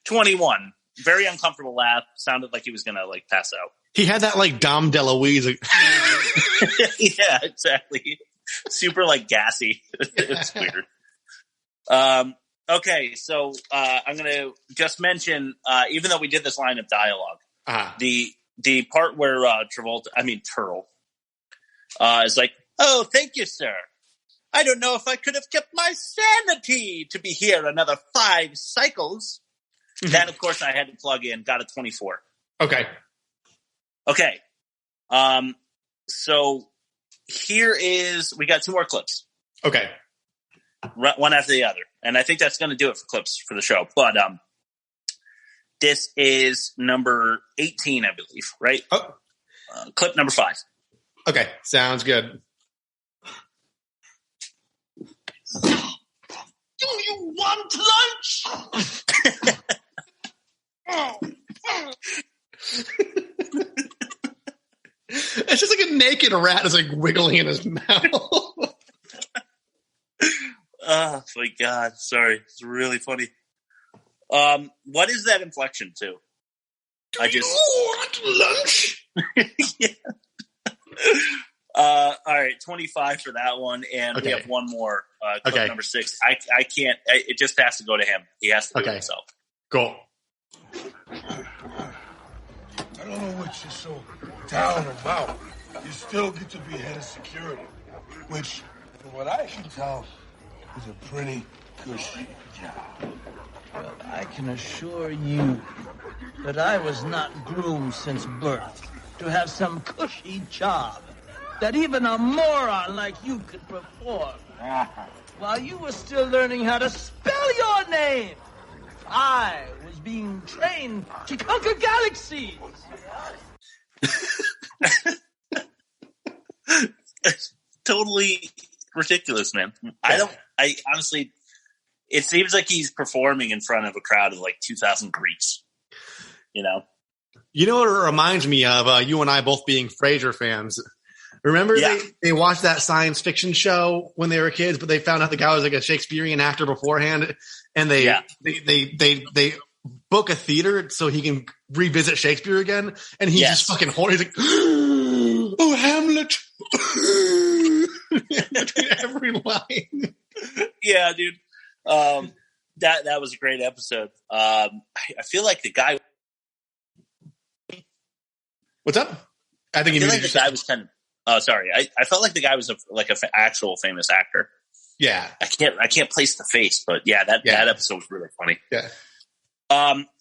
21. Very uncomfortable laugh. Sounded like he was gonna pass out. He had that Dom DeLuise. Yeah, exactly. Super gassy. It's weird. Okay, so I'm gonna just mention, even though we did this line of dialogue, the part where Terl, is like, "Oh, thank you, sir. I don't know if I could have kept my sanity to be here another 5 cycles." That, of course, I had to plug in. Got a 24. Okay. So here we got 2 more clips. Okay. One after the other. And I think that's going to do it for clips for the show. But this is number 18, I believe, right? Oh. Clip number 5. Okay. Sounds good. Do you want lunch? It's just a naked rat is wiggling in his mouth. Oh my God. Sorry. It's really funny. What is that inflection to? Do you want lunch? Yeah. All right. 25 for that one. And we have one more. Clip number 6. I can't, it just has to go to him. He has to do it himself. Cool. I don't know what you're so down about. You still get to be head of security, which, from what I can tell, is a pretty cushy job. Well, I can assure you that I was not groomed since birth to have some cushy job that even a moron like you could perform. While you were still learning how to spell your name, I was being trained to conquer galaxies. Totally ridiculous, man. I honestly, it seems like he's performing in front of a crowd of 2,000 Greeks. You know what it reminds me of? You and I both being Frasier fans. Remember they watched that science fiction show when they were kids, but they found out the guy was a Shakespearean actor beforehand, and they book a theater so he can revisit Shakespeare again, and he's just fucking horny. He's like, "Oh, Hamlet!" Between every line. Yeah, dude. That was a great episode. I feel like the guy. What's up? I think the guy was kind of. Oh, sorry. I felt like the guy was an actual famous actor. Yeah. I can't place the face, but that episode was really funny. Yeah.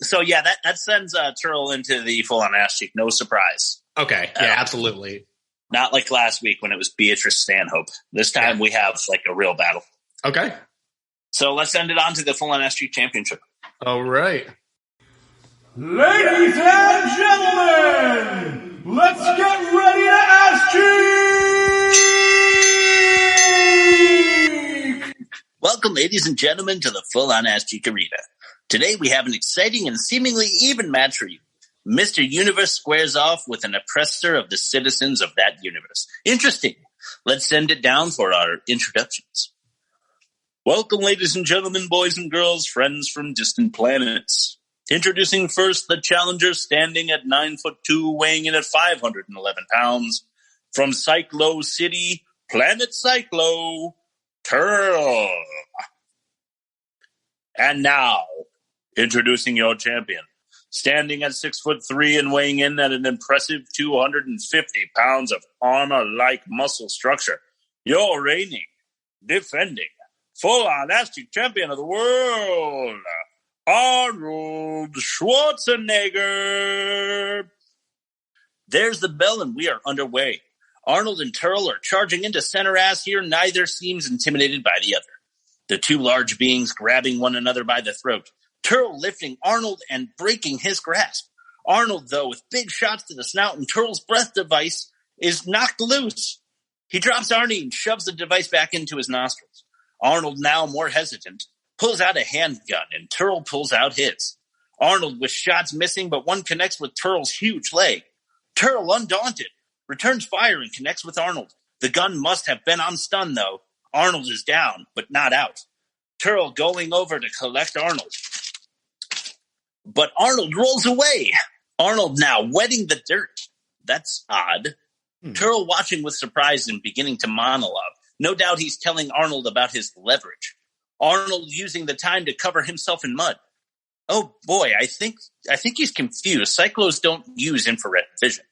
So that sends Terl into the full-on ass cheek. No surprise. Okay. Yeah, absolutely. Not like last week when it was Beatrice Stanhope. This time we have a real battle. Okay. So let's send it on to the full-on ass cheek championship. All right. Ladies and gentlemen, let's get ready to ass cheek! Welcome, ladies and gentlemen, to the full-on ass cheek arena. Today we have an exciting and seemingly even match for you. Mr. Universe squares off with an oppressor of the citizens of that universe. Interesting. Let's send it down for our introductions. Welcome, ladies and gentlemen, boys and girls, friends from distant planets. Introducing first the challenger standing at 9'2", weighing in at 511 pounds. from Psychlo City, Planet Psychlo, Terl. And now, introducing your champion. Standing at 6'3" and weighing in at an impressive 250 pounds of armor-like muscle structure, your reigning, defending, full-on Aztec champion of the world, Arnold Schwarzenegger. There's the bell and we are underway. Arnold and Terl are charging into center ass here. Neither seems intimidated by the other. The two large beings grabbing one another by the throat. Terl lifting Arnold and breaking his grasp. Arnold, though, with big shots to the snout and Terl's breath device is knocked loose. He drops Arnie and shoves the device back into his nostrils. Arnold, now more hesitant, pulls out a handgun and Terl pulls out his. Arnold with shots missing, but one connects with Terl's huge leg. Terl, undaunted, returns fire and connects with Arnold. The gun must have been on stun, though. Arnold is down, but not out. Terl going over to collect Arnold. But Arnold rolls away. Arnold now wetting the dirt. That's odd. Terl watching with surprise and beginning to monologue. No doubt he's telling Arnold about his leverage. Arnold using the time to cover himself in mud. Oh boy, I think he's confused. Psychlos don't use infrared vision.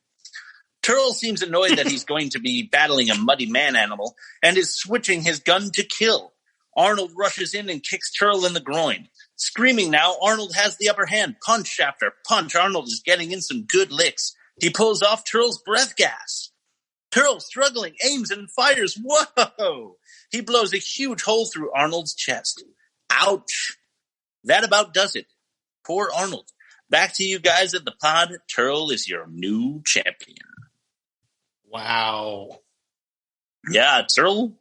Terl seems annoyed that he's going to be battling a muddy man animal and is switching his gun to kill. Arnold rushes in and kicks Terl in the groin. Screaming now, Arnold has the upper hand. Punch after punch, Arnold is getting in some good licks. He pulls off Terl's breath gas. Terl, struggling, aims and fires. Whoa! He blows a huge hole through Arnold's chest. Ouch. That about does it. Poor Arnold. Back to you guys at the pod. Terl is your new champion. Wow. Yeah, Terl,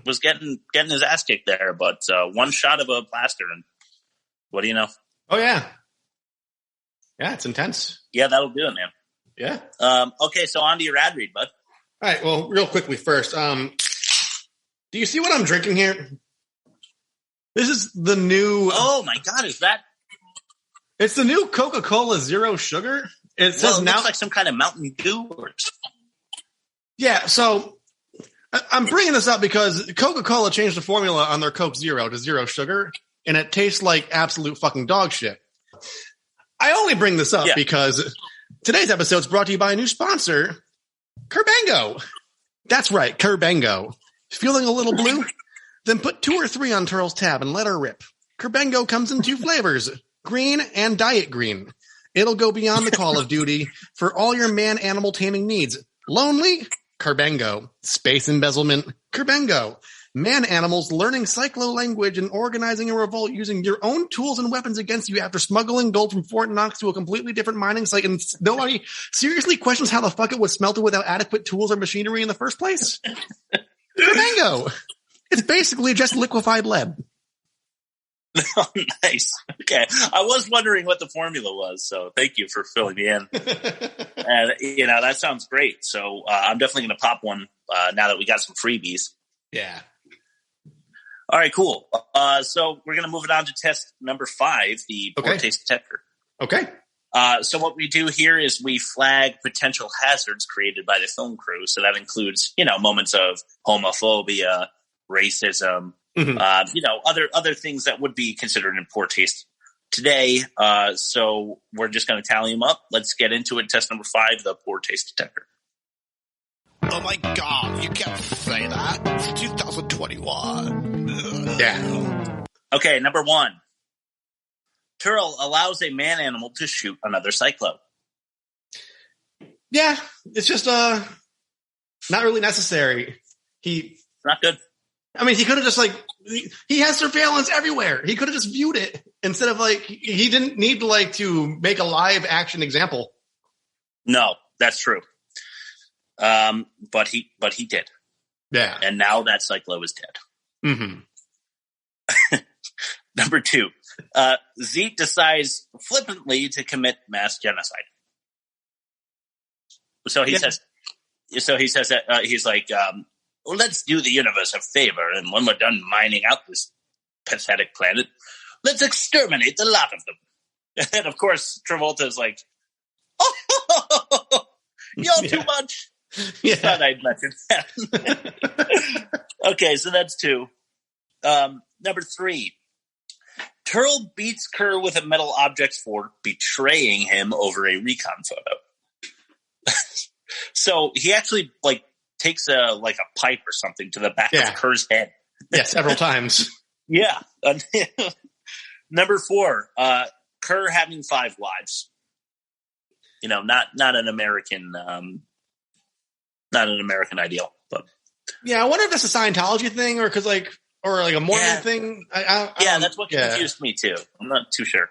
was getting his ass kicked there, but one shot of a blaster, and what do you know? Oh, yeah. Yeah, it's intense. Yeah, that'll do it, man. Yeah. Okay, so on to your ad read, bud. All right, well, real quickly first. Do you see what I'm drinking here? This is the new... Oh, my God, is that... It's the new Coca-Cola Zero Sugar. It says it looks like some kind of Mountain Dew or something. Yeah, so I'm bringing this up because Coca-Cola changed the formula on their Coke Zero to zero sugar, and it tastes like absolute fucking dog shit. I only bring this up because today's episode is brought to you by a new sponsor, Kerbango. That's right, Kerbango. Feeling a little blue? Then put 2 or 3 on Terl's tab and let her rip. Kerbango comes in 2 flavors, green and diet green. It'll go beyond the Call of Duty for all your man-animal taming needs. Lonely? Kerbango. Space embezzlement? Kerbango. Man-animals learning Psychlo language and organizing a revolt using your own tools and weapons against you after smuggling gold from Fort Knox to a completely different mining site, and nobody seriously questions how the fuck it was smelted without adequate tools or machinery in the first place? Kerbango. It's basically just liquefied lead. Oh, nice. Okay. I was wondering what the formula was, so thank you for filling me in. And, that sounds great. So I'm definitely going to pop one now that we got some freebies. Yeah. All right, cool. So we're going to move it on to test number 5, the poor taste detector. Okay. So what we do here is we flag potential hazards created by the film crew. So that includes, moments of homophobia, racism, other things that would be considered in poor taste today. So we're just going to tally them up. Let's get into it. Test number 5, the poor taste detector. Oh my God, you can't say that. It's 2021. Yeah. Okay, number 1. Terl allows a man animal to shoot another Psychlo. Yeah, it's just not really necessary. Not good. I mean, he could have just he has surveillance everywhere. He could have just viewed it instead of he didn't need to make a live action example. No, that's true. But he did. Yeah. And now that Psychlo is dead. Mm-hmm. Number 2, Zeke decides flippantly to commit mass genocide. So he says that he's like, well, let's do the universe a favor, and when we're done mining out this pathetic planet, let's exterminate the lot of them. And of course, Travolta's like, oh, you're too much. Yeah. Thought I'd mention that. Okay, so that's 2. Number 3. Terl beats Ker with a metal object for betraying him over a recon photo. So he actually takes a pipe or something to the back of Ker's head. Yeah, several times. Yeah. Number 4, Ker having 5 wives. Not an American, not an American ideal, but yeah. I wonder if that's a Scientology thing or a Mormon thing. That's what confused me too. I'm not too sure.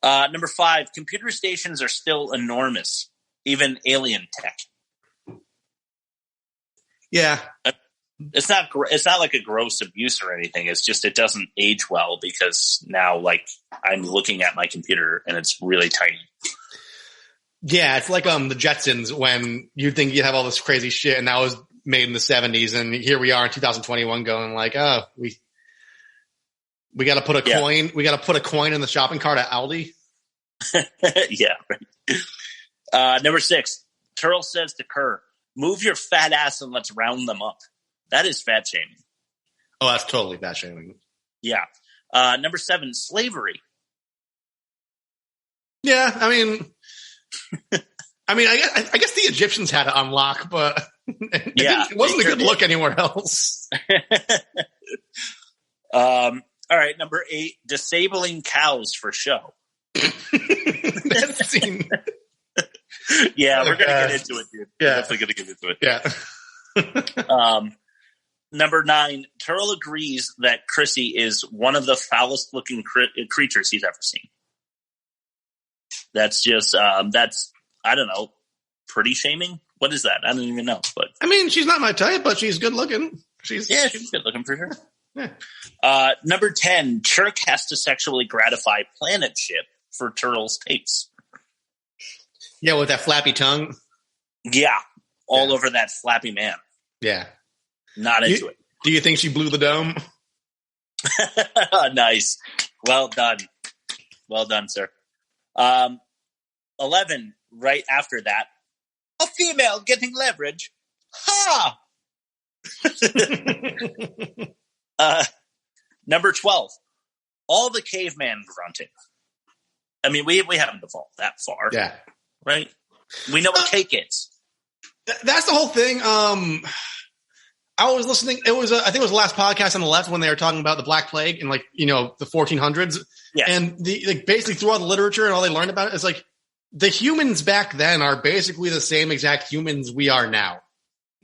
Number 5, computer stations are still enormous, even alien tech. Yeah. It's not like a gross abuse or anything. It's just it doesn't age well because now I'm looking at my computer and it's really tiny. Yeah, it's like the Jetsons when you'd think you'd have all this crazy shit and that was made in the 70s and here we are in 2021 going we got to put a coin. We got to put a coin in the shopping cart at Aldi. Yeah. Right. Number 6, Terl says to Ker, "Move your fat ass and let's round them up." That is fat shaming. Oh, that's totally fat shaming. Yeah. Number 7, slavery. Yeah, I guess the Egyptians had to unlock, but it wasn't a good look anywhere else. All right, number 8, disabling cows for show. That scene. Yeah, we're gonna get into it, dude. Yeah, we're definitely gonna get into it. Yeah. Number 9, Terl agrees that Chrissy is one of the foulest looking creatures he's ever seen. That's just I don't know, pretty shaming. What is that? I don't even know. But she's not my type, but she's good looking. She's good looking for sure. Yeah. Number 10, Chirk has to sexually gratify Planet Ship for Terl's tapes. Yeah, with that flappy tongue. Yeah, all over that flappy man. Yeah. Not into it. Do you think she blew the dome? Nice. Well done. Well done, sir. 11, right after that, a female getting leverage. Ha! Number 12, all the caveman grunting. We haven't evolved that far. Yeah. Right? We know what cake is. That's the whole thing. I was listening. It was, I think it was the last podcast on the left when they were talking about the Black Plague in the 1400s. Yes. And basically throughout the literature and all they learned about it is the humans back then are basically the same exact humans we are now.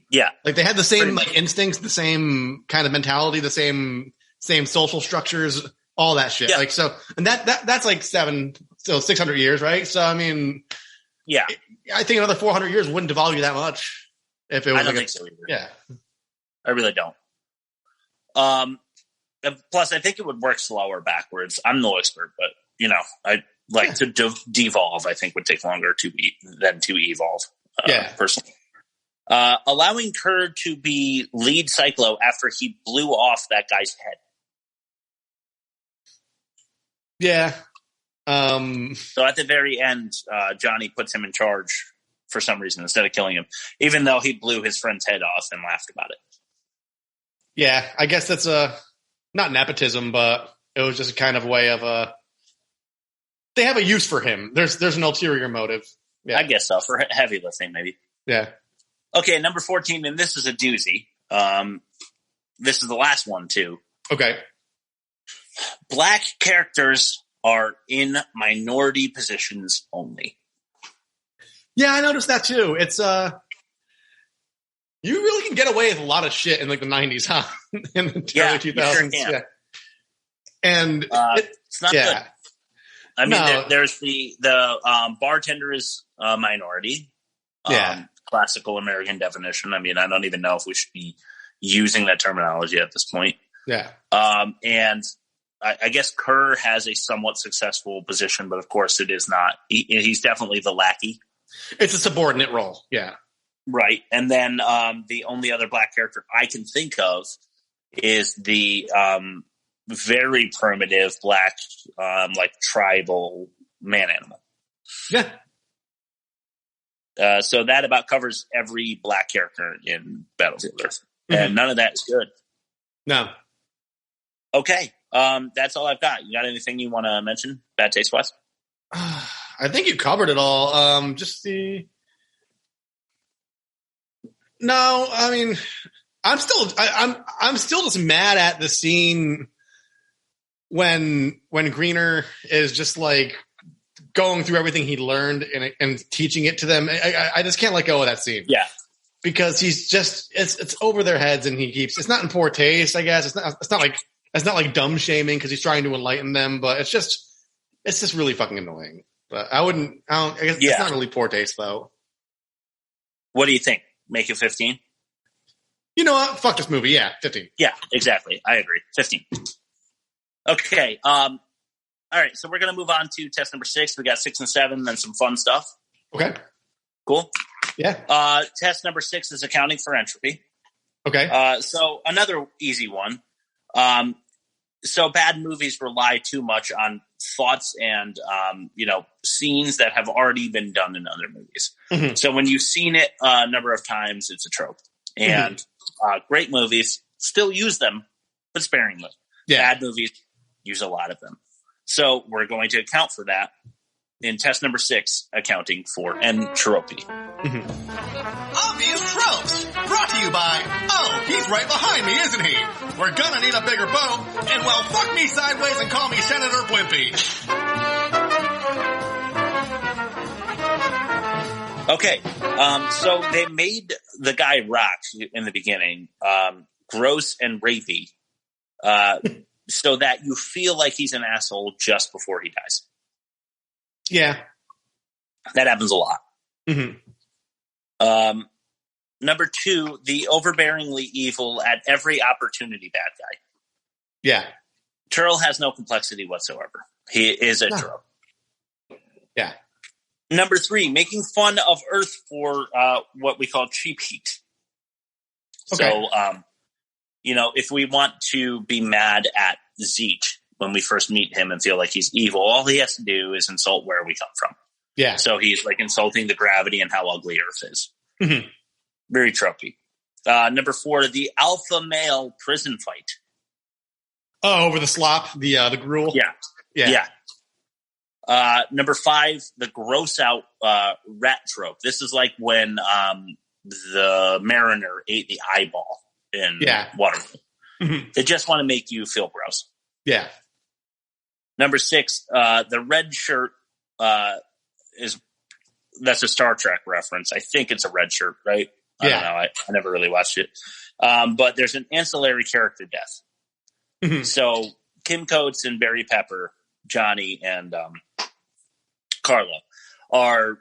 Yeah. They had the same instincts, the same kind of mentality, the same social structures, all that shit. Yeah. And that's 600 years, right? So, yeah, I think another 400 years wouldn't devolve you that much. If it was I don't think so either. Yeah. I really don't. Plus, I think it would work slower backwards. I'm no expert, but I like to devolve. I think would take longer than to evolve. Personally, allowing Ker to be lead Psychlo after he blew off that guy's head. Yeah. So at the very end, Johnny puts him in charge for some reason instead of killing him, even though he blew his friend's head off and laughed about it. Yeah, I guess that's not nepotism, but it was just a kind of way of they have a use for him. There's an ulterior motive. Yeah. I guess so, for heavy lifting, maybe. Yeah. Okay, number 14, and this is a doozy. This is the last one, too. Okay. Black characters are in minority positions only. Yeah, I noticed that, too. It's you really can get away with a lot of shit in the 90s, huh? In the early 2000s. You sure can. Yeah. And it's not good. There's the bartender is a minority. Classical American definition. I don't even know if we should be using that terminology at this point. Yeah. And I guess Ker has a somewhat successful position, but of course it is not. He's definitely the lackey. It's a subordinate role. Yeah. Right. And then the only other black character I can think of is the very primitive black, tribal man animal. Yeah. So that about covers every black character in Battlefield Earth. And none of that is good. No. Okay. That's all I've got. You got anything you want to mention? Bad taste wise? I think you covered it all. No, I mean, I'm still just mad at the scene when Greener is just like going through everything he learned and teaching it to them. I just can't let go of that scene. Yeah. Because he's just, it's over their heads and it's not in poor taste, I guess. It's not like dumb shaming because he's trying to enlighten them, but it's just really fucking annoying. But I guess it's not really poor taste though. What do you think? Make it 15? You know what? Fuck this movie. Yeah, 15. Yeah, exactly. I agree. 15. Okay. All right. So we're going to move on to test number 6. We got 6 and 7, then some fun stuff. Okay. Cool. Yeah. Test number 6 is accounting for entropy. Okay. So another easy one. So bad movies rely too much on thoughts and, scenes that have already been done in other movies. Mm-hmm. So when you've seen it a number of times, it's a trope. And great movies still use them, but sparingly. Yeah. Bad movies use a lot of them. So we're going to account for that in test number 6, accounting for entropy. Obvious tropes. Brought to you by, he's right behind me, isn't he? We're gonna need a bigger boat, and well, fuck me sideways and call me Senator Blimpy. Okay, so they made the guy Rock in the beginning gross and rapey, so that you feel like he's an asshole just before he dies. Yeah. That happens a lot. Mm-hmm. Number 2, the overbearingly evil at every opportunity bad guy. Yeah. Terl has no complexity whatsoever. He is a trope. Yeah. Number 3, making fun of Earth for what we call cheap heat. Okay. So, if we want to be mad at Zeech when we first meet him and feel like he's evil, all he has to do is insult where we come from. Yeah. So he's like insulting the gravity and how ugly Earth is. Mm-hmm. Very tropey. Number 4, the alpha male prison fight. Oh, over the slop, the gruel. Yeah. Number 5, the gross out rat trope. This is like when the mariner ate the eyeball in Waterworld. Mm-hmm. They just want to make you feel gross. Yeah. Number 6, the red shirt that's a Star Trek reference. I think it's a red shirt, right? I don't know. I never really watched it. But there's an ancillary character death. Mm-hmm. So Kim Coates and Barry Pepper, Johnny and Carlo are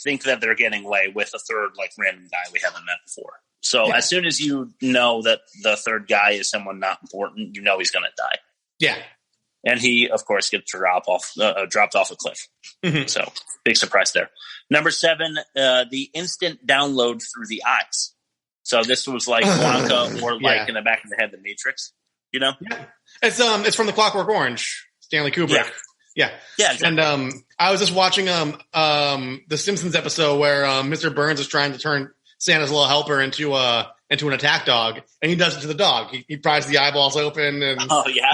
think that they're getting away with a third random guy we haven't met before. So as soon as you know that the third guy is someone not important, you know he's going to die. Yeah. And he, of course, gets dropped off a cliff. Mm-hmm. So big surprise there. Number 7, the instant download through the eyes. So this was like Blanca or in the back of the head, the Matrix, Yeah. It's from the Clockwork Orange, Stanley Kubrick. Yeah. Exactly. And I was just watching the Simpsons episode where Mr. Burns is trying to turn Santa's little helper into an attack dog, and he does it to the dog. He pries the eyeballs open and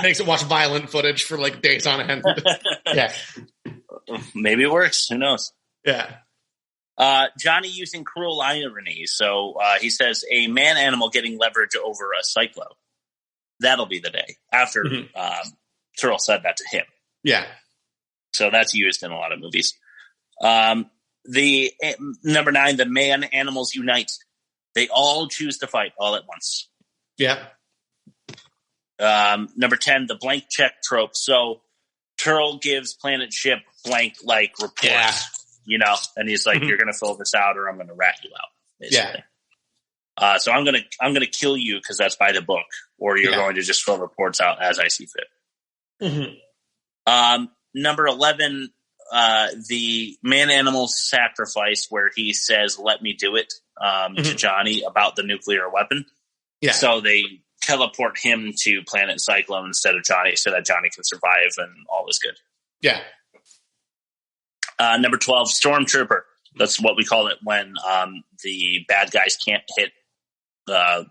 makes it watch violent footage for days on end. Yeah. Maybe it works. Who knows? Yeah. Johnny using cruel irony. So he says, a man animal getting leverage over a Psychlo. That'll be the day. After Terl said that to him. Yeah. So that's used in a lot of movies. The number 9, the man animals unite. They all choose to fight all at once. Yeah. Number 10, the blank check trope. So Terl gives Planet Ship blank reports, and he's like, you're going to fill this out or I'm going to rat you out. Basically. Yeah. So I'm going to kill you because that's by the book, or you're going to just fill reports out as I see fit. Mm-hmm. Number 11, the man-animal sacrifice where he says, let me do it, to Johnny about the nuclear weapon. Yeah. So they teleport him to Planet Psychlo instead of Johnny so that Johnny can survive and all is good. Yeah. Number 12, Stormtrooper. That's what we call it when the bad guys can't hit the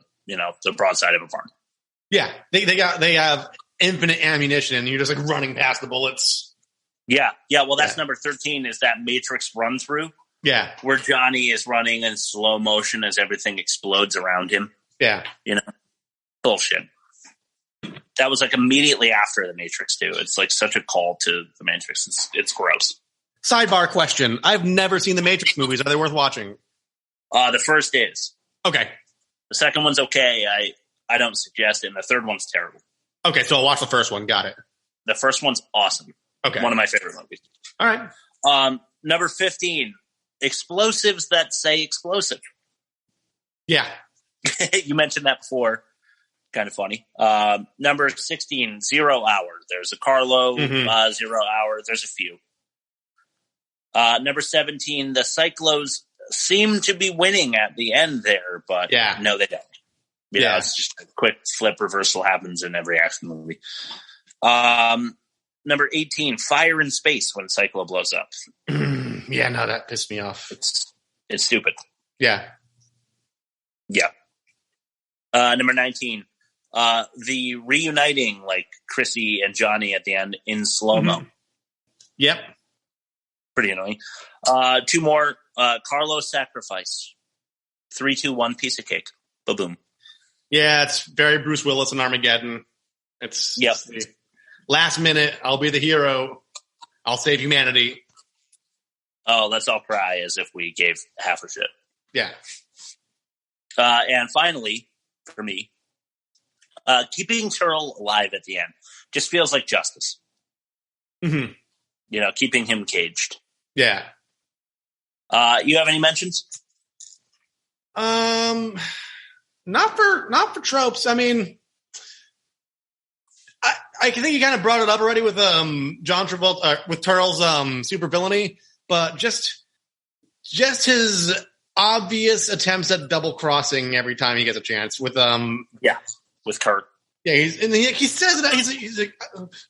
broadside of a barn. Yeah, they have infinite ammunition, and you're just like running past the bullets. Yeah. Well, that's number 13 is that Matrix run through. Yeah, where Johnny is running in slow motion as everything explodes around him. Yeah, bullshit. That was like immediately after the Matrix too. It's like such a call to the Matrix. It's gross. Sidebar question: I've never seen the Matrix movies. Are they worth watching? The first is okay. The second one's okay. I don't suggest it. And the third one's terrible. Okay, so I'll watch the first one. Got it. The first one's awesome. Okay, one of my favorite movies. All right. Number 15: explosives that say explosive. Yeah, you mentioned that before. Kind of funny. Number 16: 0 Hour. There's a Carlo. 0 Hour. There's a few. Number 17: the Psychlos seem to be winning at the end there, but no, they don't. It's just a quick flip reversal happens in every action movie. Number 18: Fire in Space when Psychlo blows up. Yeah, no, that pissed me off. It's stupid. Yeah. Number 19: the reuniting like Chrissy and Johnny at the end in slow-mo. Yep. Pretty annoying. 2 more. Carlos Sacrifice. 3, 2, 1 piece of cake. Boom. Yeah, it's very Bruce Willis in Armageddon. It's last minute. I'll be the hero. I'll save humanity. Oh, let's all cry as if we gave half a shit. Yeah. And finally, for me, keeping Terl alive at the end just feels like justice. Keeping him caged. Yeah. You have any mentions? Not for tropes. I mean, I think you kind of brought it up already with John Travolta with Terl's super villainy, but just his obvious attempts at double crossing every time he gets a chance with with Kurt. Yeah, he says that he's like,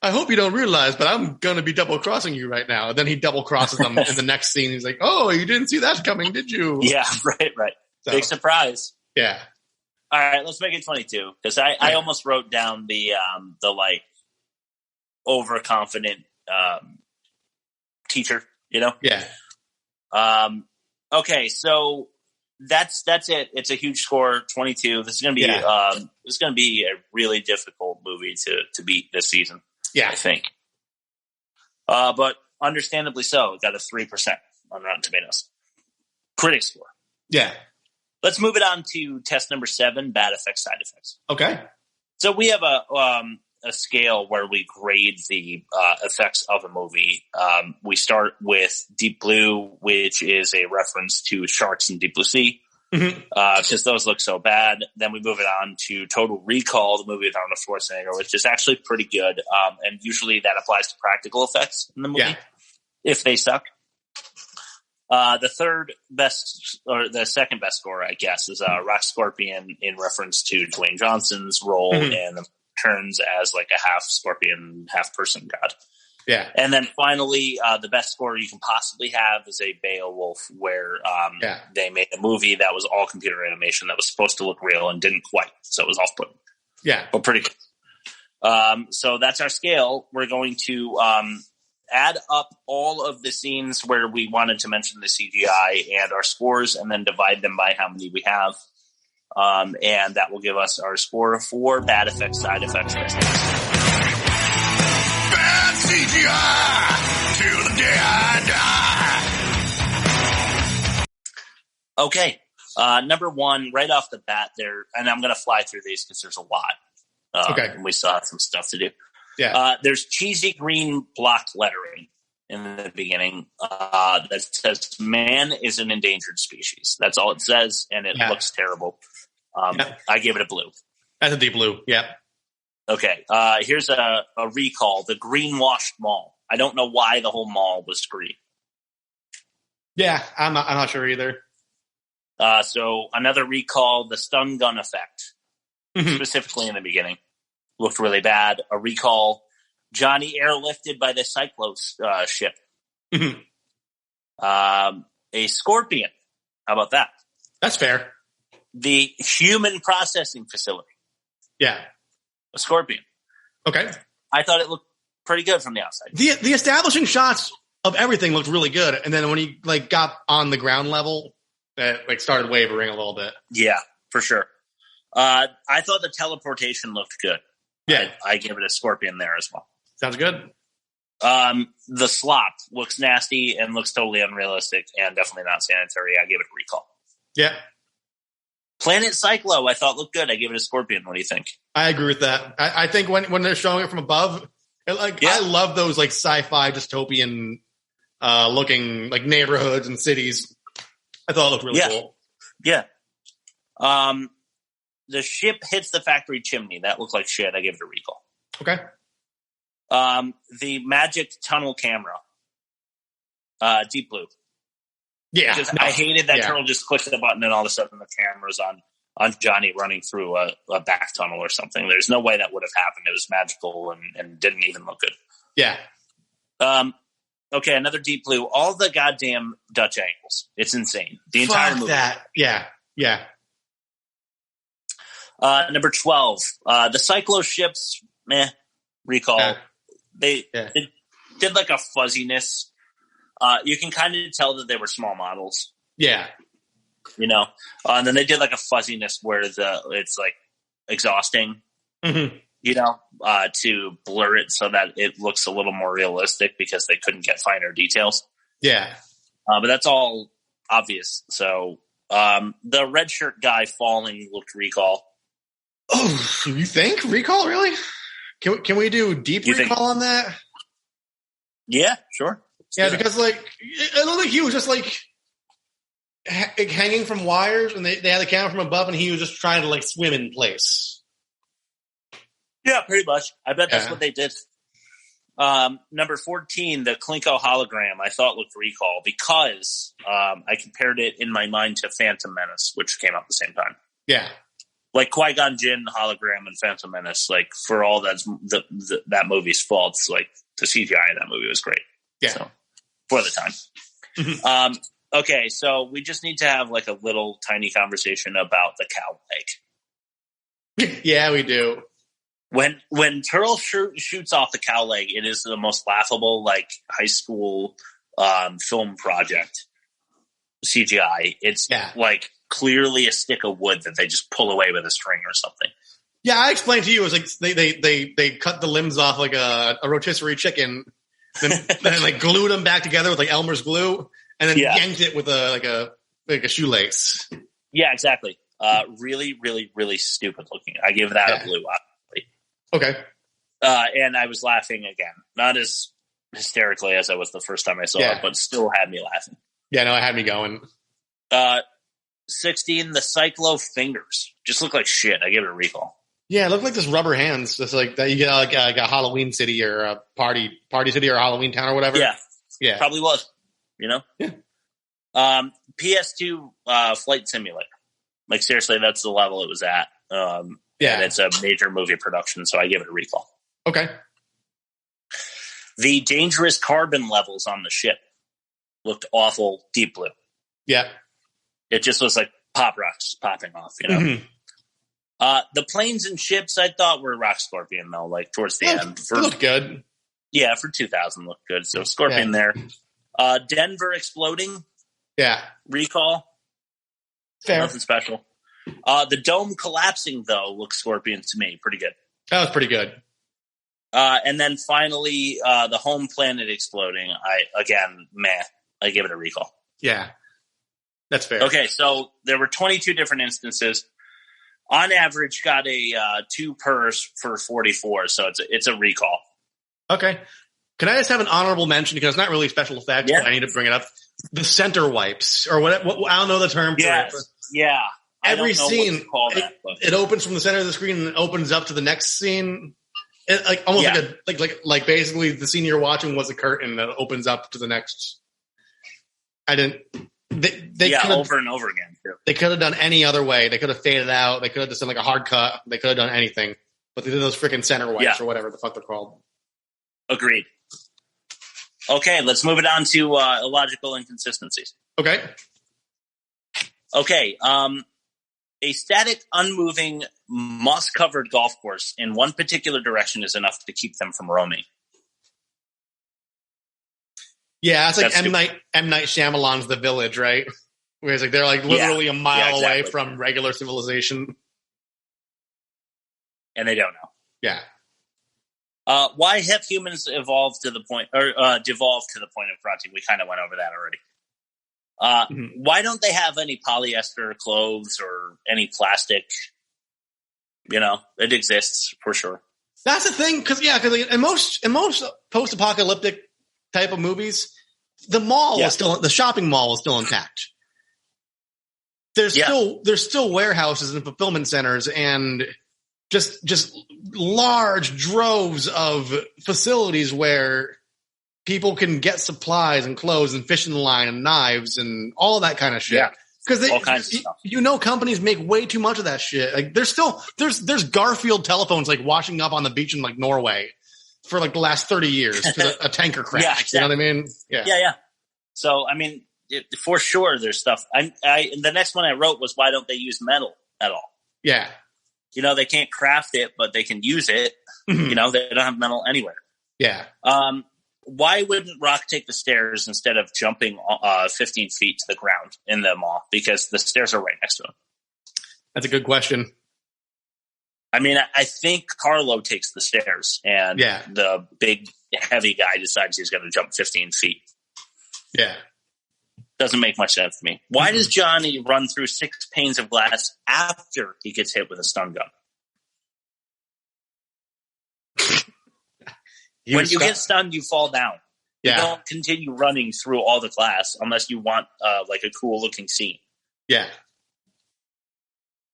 I hope you don't realize, but I'm going to be double crossing you right now. And then he double crosses them in the next scene. He's like, oh, you didn't see that coming, did you? Yeah, right. So, big surprise. Yeah. All right, let's make it 22 because I almost wrote down the like overconfident teacher. Yeah. Okay, so that's it. It's a huge score, 22. This is going to be a really difficult movie to beat this season. Yeah, I think. But understandably so. It got a 3% on Rotten Tomatoes. Critic score. Yeah. Let's move it on to test number 7, bad effects, side effects. Okay. So we have a scale where we grade the effects of a movie. We start with Deep Blue, which is a reference to sharks in Deep Blue Sea, because those look so bad. Then we move it on to Total Recall, the movie with Arnold Schwarzenegger, which is actually pretty good. And usually that applies to practical effects in the movie, if they suck. The third best, or the second best score, I guess, is Rock Scorpion in reference to Dwayne Johnson's role and turns as like a half scorpion, half person god. Yeah. And then finally, the best score you can possibly have is a Beowulf, where they made a movie that was all computer animation that was supposed to look real and didn't quite. So it was off-putting. Yeah. But pretty good. So that's our scale. We're going to add up all of the scenes where we wanted to mention the CGI and our scores, and then divide them by how many we have. And that will give us our score for bad effects, side effects. Bad CGI till the day I die. Okay. Number 1, right off the bat there, and I'm going to fly through these because there's a lot. And we still have some stuff to do. Yeah. There's cheesy green block lettering in the beginning that says man is an endangered species. That's all it says, and it looks terrible. I gave it a blue. That's a deep blue. Yeah. Okay. Here's a recall. The greenwashed mall. I don't know why the whole mall was green. Yeah, I'm not sure either. So another recall, the stun gun effect, specifically in the beginning, looked really bad. A recall, Johnny airlifted by the Psychlo ship. A a scorpion. How about that? That's fair. The human processing facility. Yeah. A scorpion. Okay. I thought it looked pretty good from the outside. The establishing shots of everything looked really good, and then when he like got on the ground level, it like started wavering a little bit. Yeah, for sure. I thought the teleportation looked good. Yeah, I give it a scorpion there as well. Sounds good. The slop looks nasty and looks totally unrealistic and definitely not sanitary. I give it a recall. Yeah. Planet Psychlo, I thought looked good. I give it a scorpion. What do you think? I agree with that. I think when they're showing it from above, I love those like sci-fi dystopian looking like neighborhoods and cities. I thought it looked really cool. Yeah. The ship hits the factory chimney. That looked like shit. I give it a recall. Okay. The magic tunnel camera. Deep blue. Yeah. Because I hated that Terl just clicked the button and all of a sudden the camera's on Johnny running through a back tunnel or something. There's no way that would have happened. It was magical and didn't even look good. Yeah. Okay, another deep blue. All the goddamn Dutch angles. It's insane. The entire movie. That. Yeah. Yeah. Number 12. The Psychlo ships, recall. Yeah. They did like a fuzziness. You can kind of tell that they were small models. Yeah. And then they did like a fuzziness where it's like exhausting, to blur it so that it looks a little more realistic because they couldn't get finer details. Yeah. But that's all obvious. So the red shirt guy falling looked recall. Oh, you think recall really? Can we do deep recall on that? Yeah, sure. Yeah, because like it looked like he was just like hanging from wires, and they had the camera from above, and he was just trying to like swim in place. Yeah, pretty much. I bet that's what they did. Number 14, the Klinko hologram, I thought looked recall because I compared it in my mind to Phantom Menace, which came out at the same time. Yeah. Like Qui-Gon Jinn hologram and Phantom Menace, like for all that movie's faults, like the CGI in that movie was great. Yeah. So, for the time. Okay, so we just need to have like a little tiny conversation about the cow leg. Yeah, we do. When Terl shoots off the cow leg, it is the most laughable like high school film project CGI. It's like clearly a stick of wood that they just pull away with a string or something. Yeah, I explained to you, it was like they cut the limbs off like a rotisserie chicken, then like glued them back together with like Elmer's glue, and then yanked it with a shoelace. Yeah, exactly. Really, really, really stupid looking. I give that a blue, obviously. Okay. And I was laughing again, not as hysterically as I was the first time I saw it, but still had me laughing. Yeah, no, it had me going. 16, the Psychlo fingers just look like shit. I give it a recall. Yeah, it looked like just rubber hands, just like that you get like a Halloween city or a party city or a Halloween town or whatever. Yeah, probably was. Yeah. PS2 Flight Simulator. Like seriously, that's the level it was at. And it's a major movie production, so I give it a recall. Okay. The dangerous carbon levels on the ship looked awful, deep blue. Yeah. It just was like pop rocks popping off, Mm-hmm. The planes and ships I thought were Rock Scorpion though, like towards the end. They looked good. Yeah, for 2000 looked good. So Scorpion there. Denver exploding. Yeah. Recall. Fair. Nothing special. The dome collapsing though looks Scorpion to me. Pretty good. That was pretty good. And then finally, the home planet exploding. I give it a recall. Yeah. That's fair. Okay, so there were 22 different instances. On average, got a 2 per for 44, so it's a recall. Okay. Can I just have an honorable mention, because it's not really special effects, but I need to bring it up. The center wipes, or what I don't know the term for it. Yeah. Every scene, it opens from the center of the screen and opens up to the next scene. It, like almost like basically the scene you're watching was a curtain that opens up to the next. They over and over again too. They could have done any other way. They could have faded out. They could have just done like a hard cut. They could have done anything, but they did those freaking center wipes or whatever the fuck they're called. Agreed. Okay, let's move it on to illogical inconsistencies. Okay. Okay, a static, unmoving, moss-covered golf course in one particular direction is enough to keep them from roaming. Yeah, it's like M. Night Shyamalan's The Village, right? Where it's like they're like literally a mile away from regular civilization. And they don't know. Yeah. Why have humans evolved to the point, or devolved to the point of grunting? We kind of went over that already. Why don't they have any polyester clothes or any plastic? You know, it exists for sure. That's the thing, because in most post-apocalyptic type of movies, the mall is still, the shopping mall is still intact. There's still warehouses and fulfillment centers and just large droves of facilities where people can get supplies and clothes and fishing line and knives and all that kind of shit. Yeah. Because all kinds of stuff. Companies make way too much of that shit. Like there's Garfield telephones like washing up on the beach in like Norway for like the last 30 years because a tanker crashed. Yeah, exactly. You know what I mean? Yeah. So I mean, for sure, there's stuff. The next one I wrote was, why don't they use metal at all? Yeah. You know, they can't craft it, but they can use it. You know, they don't have metal anywhere. Yeah. Why wouldn't Rock take the stairs instead of jumping 15 feet to the ground in the mall? Because the stairs are right next to him. That's a good question. I mean, I think Carlo takes the stairs, and the big, heavy guy decides he's going to jump 15 feet. Yeah. Doesn't make much sense to me. Why does Johnny run through 6 panes of glass after he gets hit with a stun gun? When you get stunned, you fall down. Yeah. You don't continue running through all the glass unless you want like a cool looking scene. Yeah.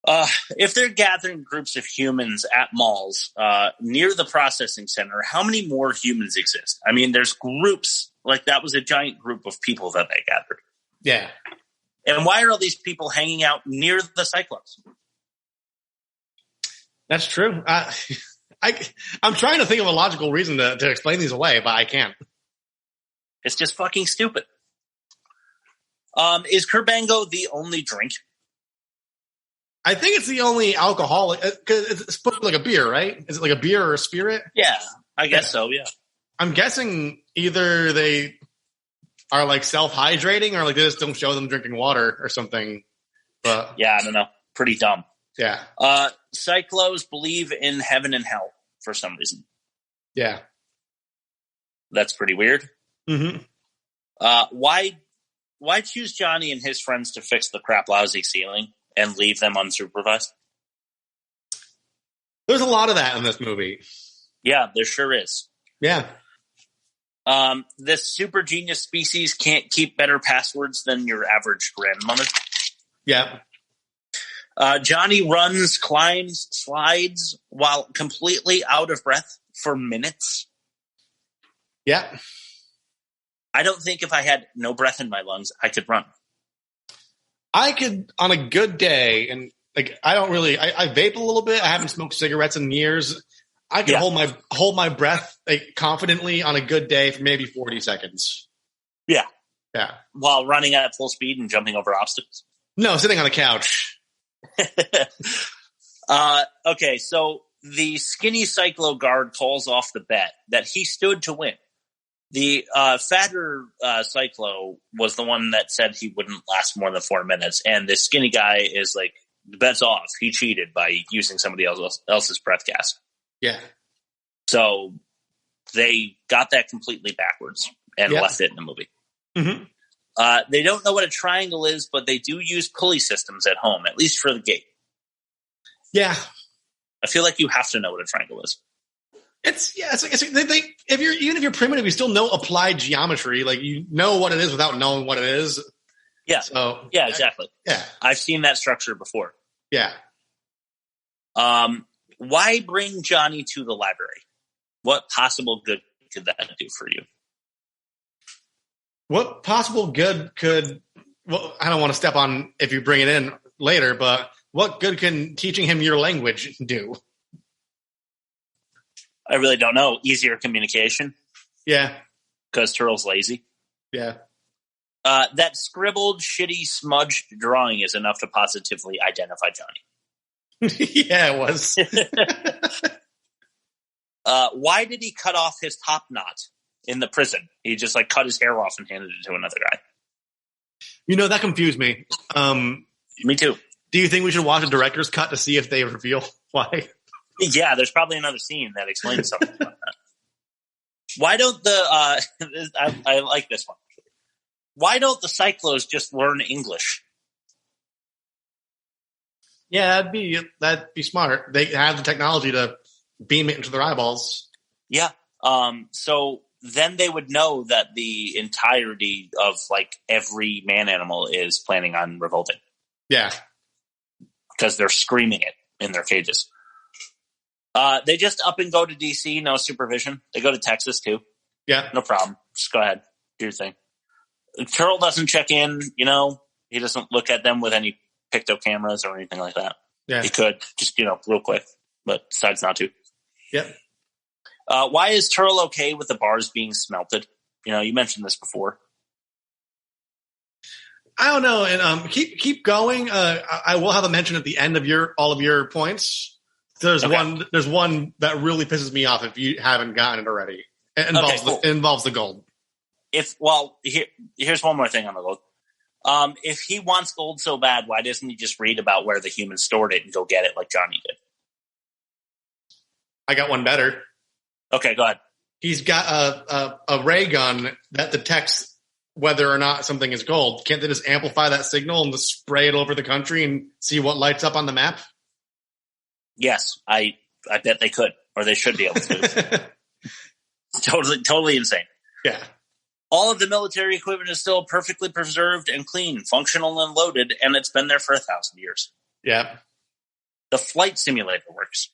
If they're gathering groups of humans at malls near the processing center, how many more humans exist? I mean, there's groups, like that was a giant group of people that they gathered. Yeah. And why are all these people hanging out near the Cyclops? That's true. I'm trying to think of a logical reason to explain these away, but I can't. It's just fucking stupid. Is Kerbango the only drink? I think it's the only alcoholic, because it's supposed to be like a beer, right? Is it like a beer or a spirit? Yeah, I guess so, yeah. I'm guessing either they are like self-hydrating or like they just don't show them drinking water or something. But yeah, I don't know. Pretty dumb. Yeah. Psychlos believe in heaven and hell for some reason. Yeah. That's pretty weird. Mm-hmm. Why choose Johnny and his friends to fix the crap-lousy ceiling and leave them unsupervised? There's a lot of that in this movie. Yeah, there sure is. Yeah. This super genius species can't keep better passwords than your average grandmother. Yeah. Johnny runs, climbs, slides while completely out of breath for minutes. Yeah. I don't think if I had no breath in my lungs, I could run. I could, on a good day, and like I vape a little bit. I haven't smoked cigarettes in years. I could hold my breath like confidently on a good day for maybe 40 seconds. Yeah. Yeah. While running at full speed and jumping over obstacles. No, sitting on a couch. Okay, so the skinny Psychlo guard calls off the bet that he stood to win. The fatter Psychlo was the one that said he wouldn't last more than 4 minutes, and the skinny guy is like, the bet's off. He cheated by using somebody else's breath gas. Yeah. So they got that completely backwards and left it in the movie. Mm-hmm. They don't know what a triangle is, but they do use pulley systems at home, at least for the gate. Yeah. I feel like you have to know what a triangle is. Even if you're primitive, you still know applied geometry. Like you know what it is without knowing what it is. Yeah. So yeah, exactly. Yeah. I've seen that structure before. Yeah. Why bring Johnny to the library? What possible good could that do for you? What possible good could, well, I don't want to step on if you bring it in later, but what good can teaching him your language do? I really don't know. Easier communication. Yeah. because Terl's lazy. Yeah. That scribbled, shitty, smudged drawing is enough to positively identify Johnny. Yeah, it was. Why did he cut off his top knot in the prison? He just like cut his hair off and handed it to another guy. That confused me. Me too. Do you think we should watch a director's cut to see if they reveal why? Yeah, there's probably another scene that explains something about that. Why don't I like this one. Why don't the Psychlos just learn English? Yeah, that'd be smart. They have the technology to beam it into their eyeballs. Yeah. So then they would know that the entirety of like every man animal is planning on revolting. Yeah. Because they're screaming it in their cages. They just up and go to DC, no supervision. They go to Texas too. Yeah. No problem. Just go ahead. Do your thing. Terl doesn't check in, he doesn't look at them with any picto cameras or anything like that. Yeah. He could, just, real quick, but decides not to. Yep. Why is Terl okay with the bars being smelted? You mentioned this before. I don't know. And keep going. I will have a mention at the end of all of your points. There's one that really pisses me off if you haven't gotten it already. It involves the gold. Here's one more thing on the gold. If he wants gold so bad, why doesn't he just read about where the humans stored it and go get it like Johnny did? I got one better. Okay, go ahead. He's got a ray gun that detects whether or not something is gold. Can't they just amplify that signal and just spray it over the country and see what lights up on the map? Yes, I bet they could, or they should be able to. Totally insane. Yeah. All of the military equipment is still perfectly preserved and clean, functional and loaded, and it's been there for 1,000 years. Yeah. The flight simulator works.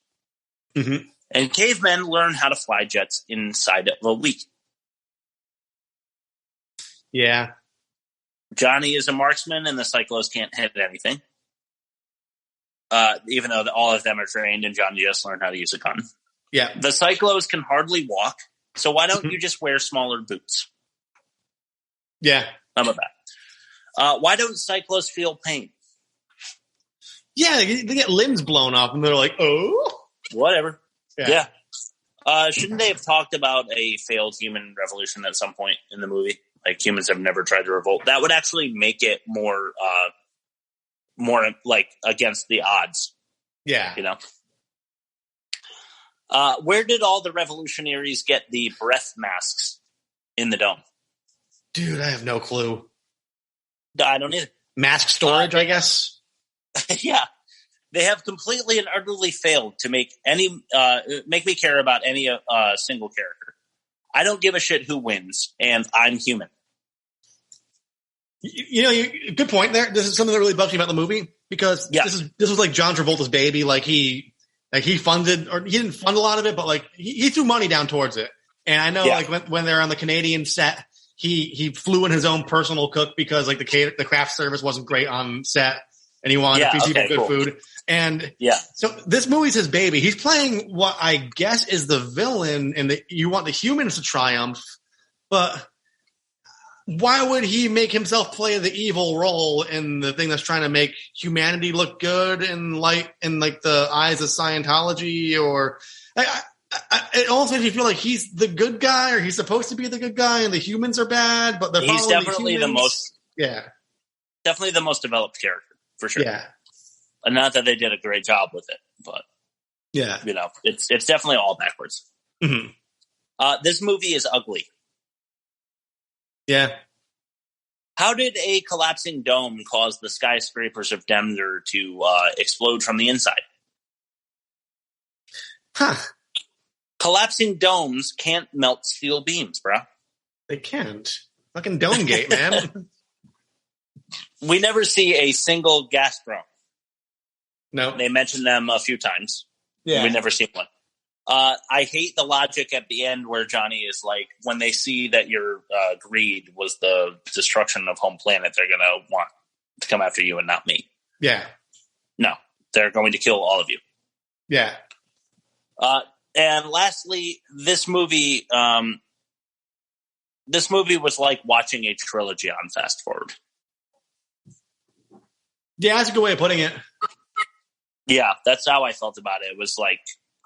Mm-hmm. And cavemen learn how to fly jets inside of a week. Yeah. Johnny is a marksman, and the Psychlos can't hit anything. Even though all of them are trained, and Johnny just learned how to use a gun. Yeah. The Psychlos can hardly walk, so why don't you just wear smaller boots? Yeah. How about that? Why don't Psychlos feel pain? Yeah, they get limbs blown off, and they're like, oh. Whatever. Yeah. Shouldn't they have talked about a failed human revolution at some point in the movie? Like, humans have never tried to revolt. That would actually make it more like against the odds. Yeah. Where did all the revolutionaries get the breath masks in the dome? Dude, I have no clue. I don't either. Mask storage, I guess? Yeah. They have completely and utterly failed to make me care about any single character. I don't give a shit who wins, and I'm human. Good point there. This is something that really bugs me about the movie, because this was like John Travolta's baby. Like he funded, or he didn't fund a lot of it, but like he threw money down towards it. And I know like when they're on the Canadian set, he flew in his own personal cook because like the craft service wasn't great on set, and he wanted to feed people good food. And so this movie's his baby. He's playing what I guess is the villain, and you want the humans to triumph, but why would he make himself play the evil role in the thing that's trying to make humanity look good in the eyes of Scientology? Or it almost makes me feel like he's the good guy, or he's supposed to be the good guy, and the humans are bad. But he's definitely the most definitely the most developed character for sure. Yeah. And not that they did a great job with it, but it's definitely all backwards. Mm-hmm. This movie is ugly. Yeah. How did a collapsing dome cause the skyscrapers of Denver to explode from the inside? Huh. Collapsing domes can't melt steel beams, bro. They can't. Fucking Dome Gate, man. We never see a single gas drone. No. They mention them a few times. Yeah. We never see one. I hate the logic at the end where Johnny is like, when they see that your greed was the destruction of home planet, they're going to want to come after you and not me. Yeah. No, they're going to kill all of you. Yeah. And lastly, this movie This movie was like watching a trilogy on fast forward. Yeah, that's a good way of putting it. Yeah, that's how I felt about it. It was like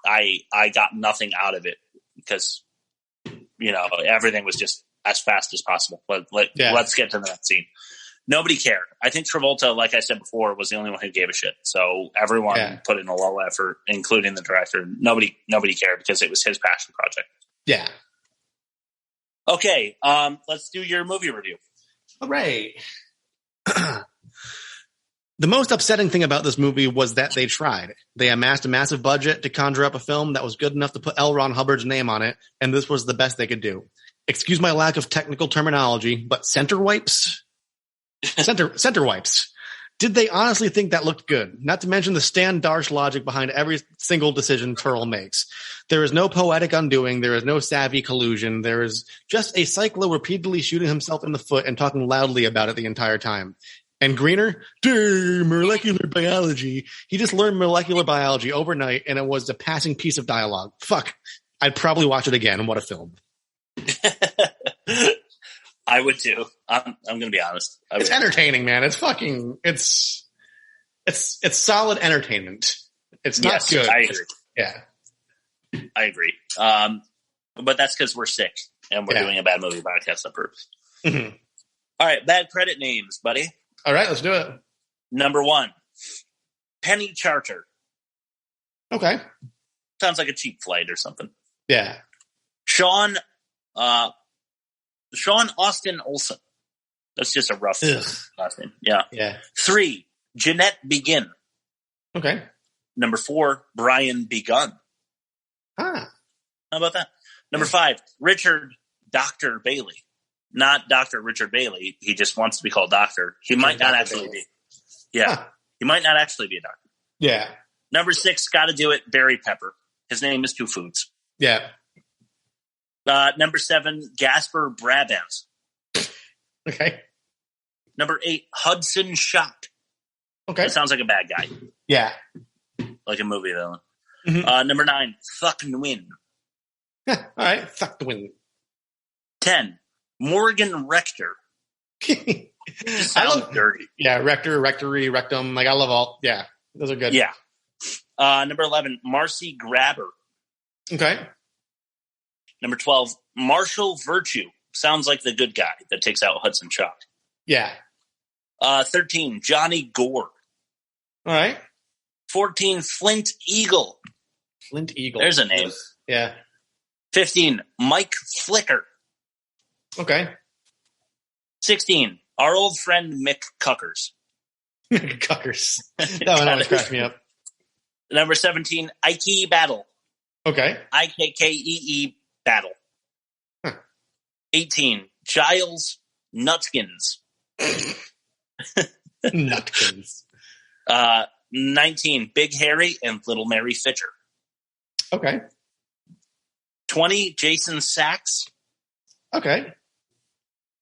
I got nothing out of it because, everything was just as fast as possible. Let's get to the next scene. Nobody cared. I think Travolta, like I said before, was the only one who gave a shit. So everyone put in a low effort, including the director. Nobody cared because it was his passion project. Yeah. Okay, let's do your movie review. All right. The most upsetting thing about this movie was that they tried. They amassed a massive budget to conjure up a film that was good enough to put L. Ron Hubbard's name on it, and this was the best they could do. Excuse my lack of technical terminology, but center wipes? Center wipes. Did they honestly think that looked good? Not to mention the Stan Darsh logic behind every single decision Terl makes. There is no poetic undoing. There is no savvy collusion. There is just a Psychlo repeatedly shooting himself in the foot and talking loudly about it the entire time. And Greener, molecular biology. He just learned molecular biology overnight, and it was a passing piece of dialogue. Fuck. I'd probably watch it again. What a film. I would too. I'm going to be honest. It's entertaining, man. It's fucking. It's solid entertainment. It's not good. I agree. Yeah, I agree. But that's because we're sick and we're doing a bad movie podcast that proves. Mm-hmm. All right, bad credit names, buddy. All right, let's do it. Number 1, Penny Charter. Okay, sounds like a cheap flight or something. Yeah. Sean Austin Olsen. That's just a rough last name. Yeah. Yeah. 3, Jeanette Begin. Okay. Number 4, Brian Begun. How about that? Number 5, Richard Dr. Bailey. Not Dr. Richard Bailey. He just wants to be called Doctor. He might not actually be. Yeah. He might not actually be a doctor. Yeah. Number 6, gotta do it, Barry Pepper. His name is Two Foods. Yeah. Number 7, Gasper Brabant. Okay. Number 8, Hudson Shot. Okay. That sounds like a bad guy. Yeah. Like a movie villain. Mm-hmm. Number 9, Fuck Nguyen. All right. Fuck the win. 10, Morgan Rector. Sounds dirty. Yeah, rector, rectory, rectum. Like I love all. Yeah, those are good. Yeah. Number 11, Marcy Grabber. Okay. Number 12, Marshall Virtue. Sounds like the good guy that takes out Hudson Shock. Yeah. 13, Johnny Gore. All right. 14, Flint Eagle. Flint Eagle. There's a name. Yeah. 15, Mike Flicker. Okay. 16, our old friend Mick Cuckers. Cuckers. That one always cracks me up. Number 17, Ike Battle. Okay. Ikkee Battle. Huh. 18, Giles Nutskins. Nutkins. 19, Big Harry and Little Mary Fitcher. Okay. 20, Jason Sachs. Okay.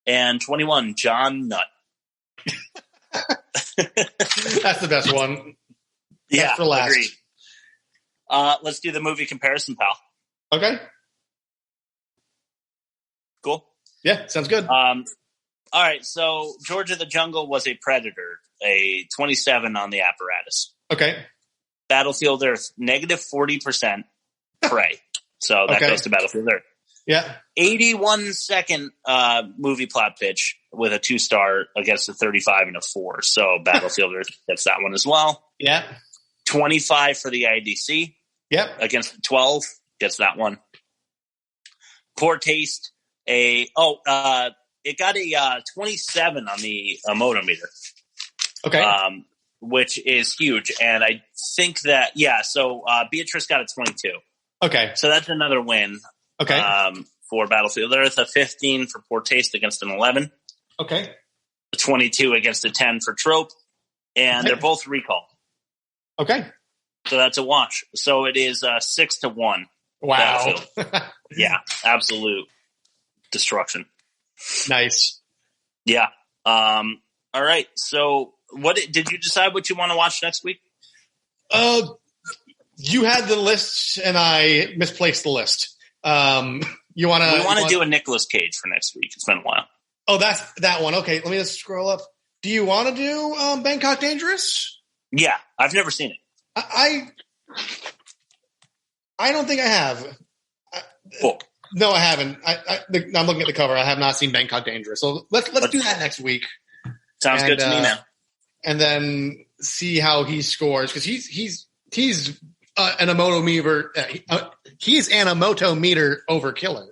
And 21, John Nutt. That's the best one. Yeah, that's for last. Agreed. Let's do the movie comparison, pal. Okay. Cool. Yeah, sounds good. All right, so George of the Jungle was a Predator, a 27 on the apparatus. Okay. Battlefield Earth, negative 40% Prey. So that goes to Battlefield Earth. Yeah. 81-second movie plot pitch with a 2-star against a 35 and a 4. So Battlefield Earth gets that one as well. Yeah. 25 for the IDC. Yep. Against 12 gets that one. Poor Taste. It got a 27 on the motometer. Okay. Which is huge. And I think that, so Beatrice got a 22. Okay. So that's another win. Okay. For Battlefield Earth, a 15 for Poor Taste against an 11. Okay. A 22 against a 10 for Trope. And they're both recall. Okay. So that's a wash. So it is 6-1. Wow. Yeah. Absolute destruction. Nice. Yeah. All right. So what did you decide what you want to watch next week? You had the list and I misplaced the list. You want to? We want to do a Nicolas Cage for next week. It's been a while. Oh, that's that one. Okay, let me just scroll up. Do you want to do Bangkok Dangerous? Yeah, I've never seen it. I don't think I have. Cool. No, I haven't. I'm looking at the cover. I have not seen Bangkok Dangerous. So let's do that next week. Sounds good to me, man. And then see how he scores because he's an Amoto meter. He's an Amoto meter overkiller.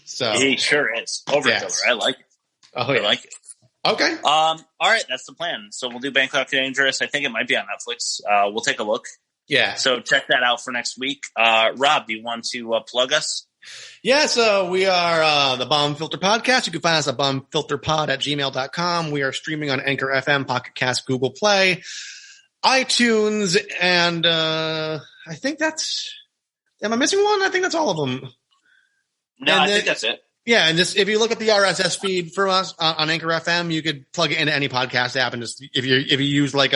So he sure is overkiller. Yes. I like it. Oh, yeah. I like it. Okay. All right, that's the plan. So we'll do Bangkok Dangerous. I think it might be on Netflix. We'll take a look. Yeah. So check that out for next week. Rob, do you want to plug us? Yeah, so we are the Bomb Filter Podcast. You can find us at bombfilterpod@gmail.com. We are streaming on Anchor FM, Pocket Cast, Google Play, iTunes, and I think that's – am I missing one? I think that's all of them. No, I think that's it. Yeah, and just if you look at the RSS feed for us on Anchor FM, you could plug it into any podcast app, and just if you use like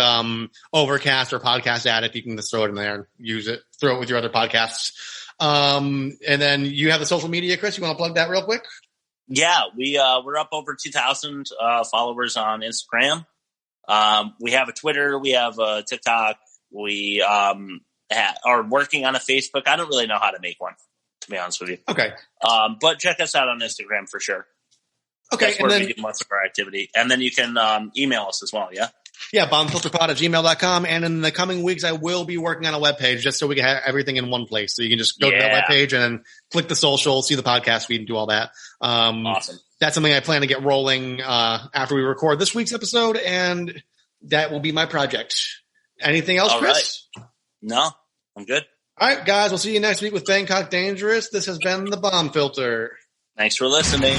Overcast or Podcast Addict, you can just throw it in there and use it, throw it with your other podcasts. And then you have the social media, Chris. You want to plug that real quick? Yeah, we're up over 2,000 followers on Instagram. We have a Twitter, we have a TikTok. We are working on a Facebook. I don't really know how to make one, to be honest with you. Okay. But check us out on Instagram for sure. Okay. That's where we do most of our activity. And then you can email us as well, yeah? Yeah, bombfilterpod@gmail.com. And in the coming weeks, I will be working on a webpage just so we can have everything in one place. So you can just go to that webpage and then click the social, see the podcast feed, and do all that. Awesome. That's something I plan to get rolling after we record this week's episode, and that will be my project. Anything else, Chris? Right. No, I'm good. All right, guys, we'll see you next week with Bangkok Dangerous. This has been the Bomb Filter. Thanks for listening.